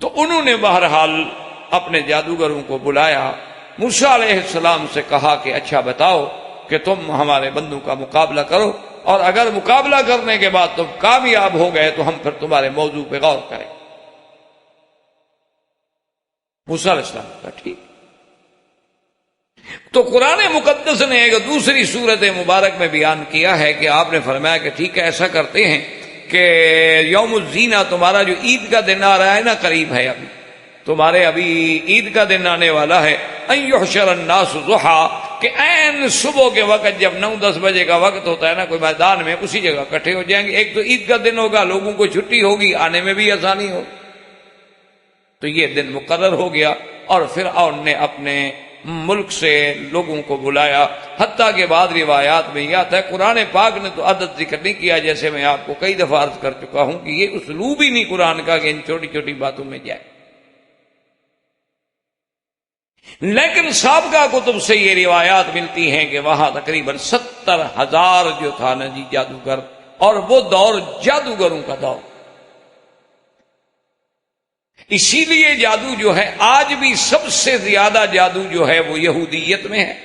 تو انہوں نے بہرحال اپنے جادوگروں کو بلایا، موسیٰ علیہ السلام سے کہا کہ اچھا بتاؤ کہ تم ہمارے بندوں کا مقابلہ کرو، اور اگر مقابلہ کرنے کے بعد تم کامیاب ہو گئے تو ہم پھر تمہارے موضوع پہ غور کریں۔ موسیٰ علیہ السلام نے کہا ٹھیک۔ تو قرآن مقدس نے ایک دوسری سورت مبارک میں بیان کیا ہے کہ آپ نے فرمایا کہ ٹھیک ہے ایسا کرتے ہیں کہ یوم الزینہ، تمہارا جو عید کا دن آ رہا ہے نا، قریب ہے، ابھی تمہارے ابھی عید کا دن آنے والا ہے، ان یحشر الناس ضحیٰ، کہ عین صبح کے وقت جب 9-10 بجے کا وقت ہوتا ہے نا کوئی میدان میں، اسی جگہ اکٹھے ہو جائیں گے۔ ایک تو عید کا دن ہوگا، لوگوں کو چھٹی ہوگی، آنے میں بھی آسانی ہوگی۔ تو یہ دن مقرر ہو گیا، اور فرعون نے اپنے ملک سے لوگوں کو بلایا، حتیٰ کہ بعض روایات میں یہ آتا ہے، قرآن پاک نے تو عدد ذکر نہیں کیا، جیسے میں آپ کو کئی دفعہ عرض کر چکا ہوں کہ یہ اسلوب ہی نہیں قرآن کا کہ ان چھوٹی چھوٹی باتوں میں جائے۔ لیکن سابقہ کتب سے یہ روایات ملتی ہیں کہ وہاں تقریباً 70,000 جو تھا نا جی جادوگر، اور وہ دور جادوگروں کا دور۔ اسی لیے جادو جو ہے آج بھی سب سے زیادہ جادو جو ہے وہ یہودیت میں ہے،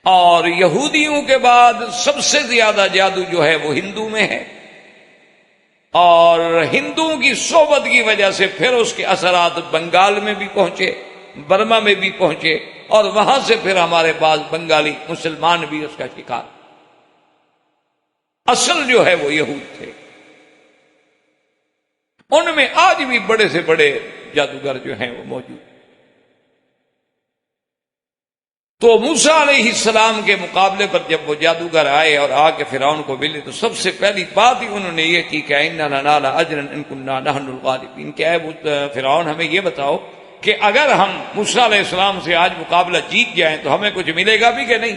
اور یہودیوں کے بعد سب سے زیادہ جادو جو ہے وہ ہندو میں ہے، اور ہندوؤں کی صحبت کی وجہ سے پھر اس کے اثرات بنگال میں بھی پہنچے، برما میں بھی پہنچے، اور وہاں سے پھر ہمارے پاس بنگالی مسلمان بھی اس کا شکار۔ اصل جو ہے وہ یہود تھے، ان میں آج بھی بڑے سے بڑے جادوگر جو ہیں وہ موجود۔ تو موسیٰ علیہ السلام کے مقابلے پر جب وہ جادوگر آئے اور آ کے فرعون کو ملے تو سب سے پہلی بات ہی انہوں نے یہ کی کہ اِنَّا لَنَالَ أَجْرًا إِن كُنَّا نَحْنُ الْغَالِبِينَ، کہ اے فرعون ہمیں یہ بتاؤ کہ اگر ہم موسیٰ علیہ السلام سے آج مقابلہ جیت جائیں تو ہمیں کچھ ملے گا بھی کہ نہیں؟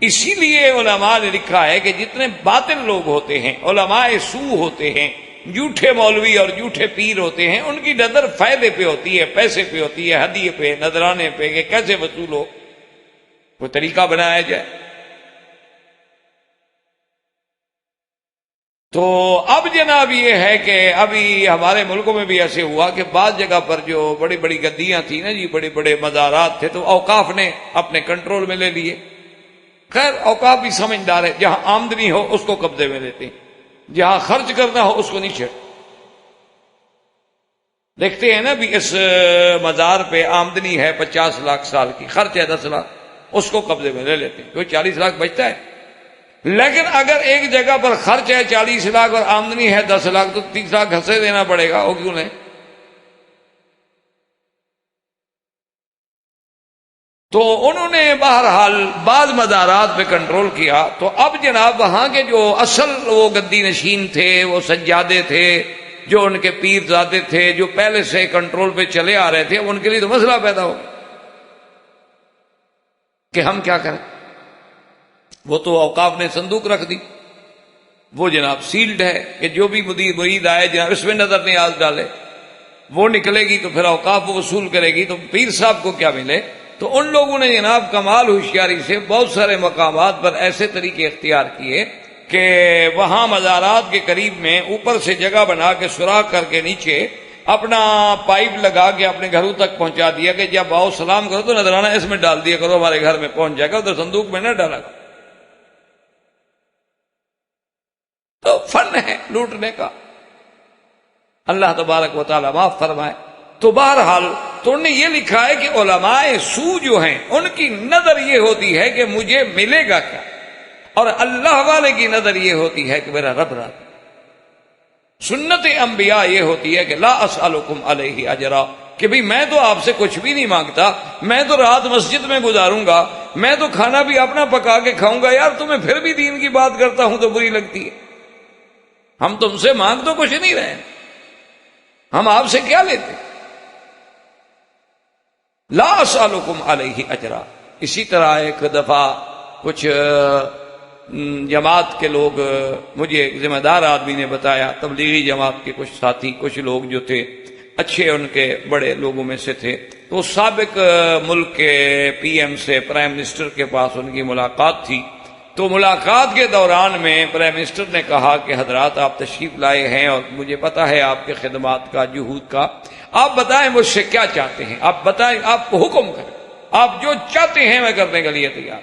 اسی لیے علماء نے لکھا ہے کہ جتنے باطل لوگ ہوتے ہیں، علماء سو ہوتے ہیں، جھوٹے مولوی اور جھوٹے پیر ہوتے ہیں، ان کی نظر فائدے پہ ہوتی ہے، پیسے پہ ہوتی ہے، ہدیے پہ، نذرانے پہ، کہ کیسے وصول ہو، کوئی طریقہ بنایا جائے۔ تو اب جناب یہ ہے کہ ابھی ہمارے ملکوں میں بھی ایسے ہوا کہ بعض جگہ پر جو بڑی بڑی گدیاں تھیں نا جی، بڑے بڑے مزارات تھے، تو اوقاف نے اپنے کنٹرول میں لے لیے۔ خیر اوقاف بھی سمجھدار ہے، جہاں آمدنی ہو اس کو قبضے میں لیتے ہیں، جہاں خرچ کرنا ہو اس کو نہیں چھیڑ۔ دیکھتے ہیں نا بھی اس مزار پہ آمدنی ہے 50 لاکھ سال کی، خرچ ہے 10 لاکھ، اس کو قبضے میں لے لیتے ہیں، کوئی 40 لاکھ بچتا ہے۔ لیکن اگر ایک جگہ پر خرچ ہے 40 لاکھ اور آمدنی ہے 10 لاکھ تو 30 لاکھ ہنسے دینا پڑے گا، وہ کیوں نہیں؟ تو انہوں نے بہرحال بعض مزارات پہ کنٹرول کیا۔ تو اب جناب وہاں کے جو اصل وہ گدی نشین تھے، وہ سجادے تھے، جو ان کے پیر زادے تھے، جو پہلے سے کنٹرول پہ چلے آ رہے تھے، ان کے لیے تو مسئلہ پیدا ہو گیا کہ ہم کیا کریں۔ وہ تو اوقاف نے صندوق رکھ دی، وہ جناب سیلڈ ہے کہ جو بھی مرید آئے جناب اس میں نظر نیاز ڈالے، وہ نکلے گی تو پھر اوقاف وہ وصول کرے گی، تو پیر صاحب کو کیا ملے؟ تو ان لوگوں نے جناب کمال ہوشیاری سے بہت سارے مقامات پر ایسے طریقے اختیار کیے کہ وہاں مزارات کے قریب میں اوپر سے جگہ بنا کے سوراخ کر کے نیچے اپنا پائپ لگا کے اپنے گھروں تک پہنچا دیا کہ جب آؤ سلام کرو تو نذرانہ اس میں ڈال دیا کرو، ہمارے گھر میں پہنچ جائے گا، ادھر صندوق میں نہ ڈالا کرو۔ تو فن ہے لوٹنے کا، اللہ تبارک و تعالیٰ معاف فرمائے۔ تو بہرحال تو انہوں نے یہ لکھا ہے کہ علماء سو جو ہیں ان کی نظر یہ ہوتی ہے کہ مجھے ملے گا کیا، اور اللہ والے کی نظر یہ ہوتی ہے کہ میرا رب راضی۔ سنت انبیاء یہ ہوتی ہے کہ لا اسألکم علیہ اجرا، کہ بھئی میں تو آپ سے کچھ بھی نہیں مانگتا، میں تو رات مسجد میں گزاروں گا، میں تو کھانا بھی اپنا پکا کے کھاؤں گا، یار تمہیں پھر بھی دین کی بات کرتا ہوں تو بری لگتی ہے۔ ہم تم سے مانگ تو کچھ نہیں رہے، ہم آپ سے کیا لیتے؟ لا اسألکم علیہ اجرا۔ اسی طرح ایک دفعہ کچھ جماعت کے لوگ، مجھے ایک ذمہ دار آدمی نے بتایا، تبلیغی جماعت کے کچھ ساتھی، کچھ لوگ جو تھے اچھے ان کے بڑے لوگوں میں سے تھے، تو سابق ملک کے پی ایم سے پرائم منسٹر کے پاس ان کی ملاقات تھی۔ تو ملاقات کے دوران میں پرائم منسٹر نے کہا کہ حضرات آپ تشریف لائے ہیں اور مجھے پتا ہے آپ کے خدمات کا، جہود کا، آپ بتائیں مجھ سے کیا چاہتے ہیں، آپ بتائیں، آپ کو حکم کریں، آپ جو چاہتے ہیں میں کرنے کے لیے تیار۔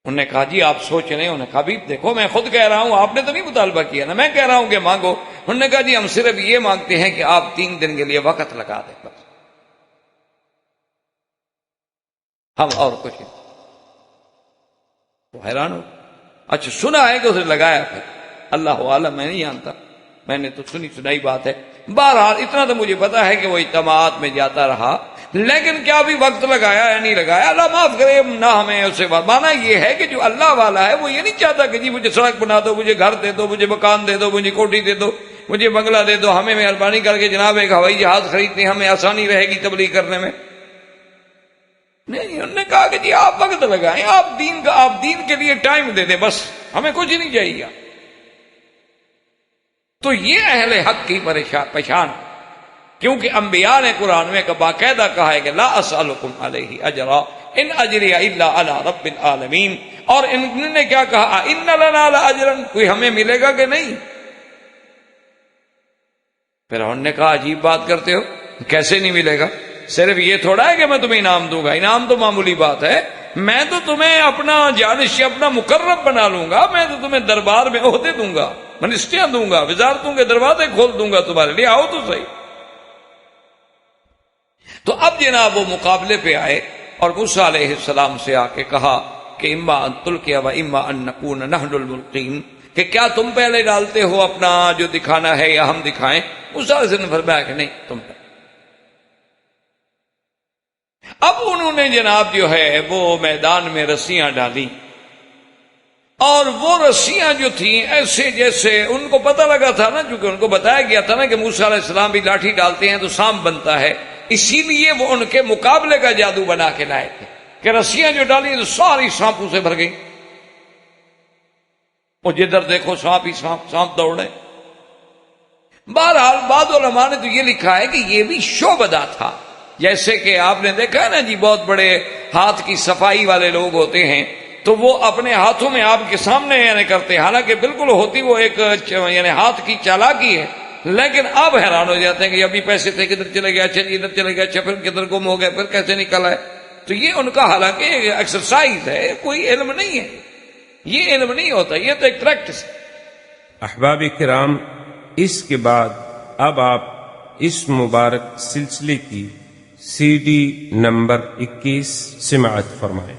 انہوں نے کہا جی آپ سوچ رہے ہیں؟ انہوں نے کہا بھی دیکھو میں خود کہہ رہا ہوں، آپ نے تو نہیں مطالبہ کیا نا، میں کہہ رہا ہوں کہ مانگو۔ انہوں نے کہا جی ہم صرف یہ مانگتے ہیں کہ آپ 3 دن کے لیے وقت لگا دیں بس، ہم اور کچھ نہیں۔ تو حیران ہو، اچھا سنا ہے کہ اسے لگایا، پھر اللہ عالم میں نہیں جانتا، میں نے تو سنی سنائی بات ہے۔ بہرحال اتنا تو مجھے پتا ہے کہ وہ اجتماعات میں جاتا رہا، لیکن کیا بھی وقت لگایا یا نہیں لگایا اللہ معاف کرے، نہ ہمیں اس سے مانا یہ ہے کہ جو اللہ والا ہے وہ یہ نہیں چاہتا کہ جی مجھے سڑک بنا دو، مجھے گھر دے دو، مجھے مکان دے دو، مجھے کوٹھی دے دو، مجھے بنگلہ دے دو، ہمیں مہربانی کر کے جناب ایک ہوائی جہاز خریدتے ہمیں آسانی رہے گی تبلیغ کرنے میں۔ نہیں، انہوں نے کہا کہ جی آپ وقت لگائیں، آپ دین کے لیے ٹائم دے دیں، بس ہمیں کچھ نہیں چاہیے۔ تو یہ اہل حق کی پہچان، کیونکہ انبیاء نے قرآن میں باقاعدہ کہا ہے کہ لا اسألکم علیہ اجرا ان اجری الا علی رب العالمین، اور انہوں نے کیا کہا ان لنا لاجرا، کوئی ہمیں ملے گا کہ نہیں؟ پھر انہوں نے کہا عجیب بات کرتے ہو، کیسے نہیں ملے گا؟ صرف یہ تھوڑا ہے کہ میں تمہیں انعام دوں گا، انعام تو معمولی بات ہے، میں تو تمہیں اپنا جانشی، اپنا مقرب بنا لوں گا، میں تو تمہیں دربار میں عہدے دوں گا، منسٹریاں دوں گا، وزارتوں کے دروازے کھول دوں گا تمہارے لیے، آؤ تو صحیح۔ تو اب جناب وہ مقابلے پہ آئے اور موسیٰ علیہ السلام سے آ کے کہا کہ اما ان تلقی و اما ان نکون نحن الملقین، کہ کیا تم پہلے ڈالتے ہو اپنا جو دکھانا ہے یا ہم دکھائیں؟ موسیٰ علیہ السلام نے فرمایا کہ نہیں تم پہلے۔ اب انہوں نے جناب جو ہے وہ میدان میں رسیاں ڈالی، اور وہ رسیاں جو تھیں ایسے جیسے ان کو پتہ لگا تھا نا، چونکہ ان کو بتایا گیا تھا نا کہ موسیٰ علیہ السلام بھی لاٹھی ڈالتے ہیں تو سانپ بنتا ہے، اسی لیے وہ ان کے مقابلے کا جادو بنا کے لائے تھے کہ رسیاں جو ڈالی تو ساری سانپوں سے بھر گئی، اور جدھر دیکھو سانپ ہی سانپ، سانپ دوڑے۔ بہرحال بعض علماء نے تو یہ لکھا ہے کہ یہ بھی شعبدہ تھا، جیسے کہ آپ نے دیکھا ہے نا جی بہت بڑے ہاتھ کی صفائی والے لوگ ہوتے ہیں تو وہ اپنے ہاتھوں میں آپ کے سامنے یعنی کرتے ہیں، حالانکہ بالکل ہوتی وہ ایک یعنی ہاتھ کی چالاکی ہے، لیکن آپ حیران ہو جاتے ہیں کہ ابھی پیسے تھے کدھر چلے گیا، اچھا ادھر چلے گیا، اچھا پھر کدھر گم ہو گئے، پھر کیسے نکل آئے۔ تو یہ ان کا حالانکہ ایکسرسائز ہے، کوئی علم نہیں ہے، یہ علم نہیں ہوتا، یہ تو ایک پریکٹس ہے۔ احباب کرام، اس کے بعد اب آپ اس مبارک سلسلے کی CD نمبر 21 سماعت فرمائیں۔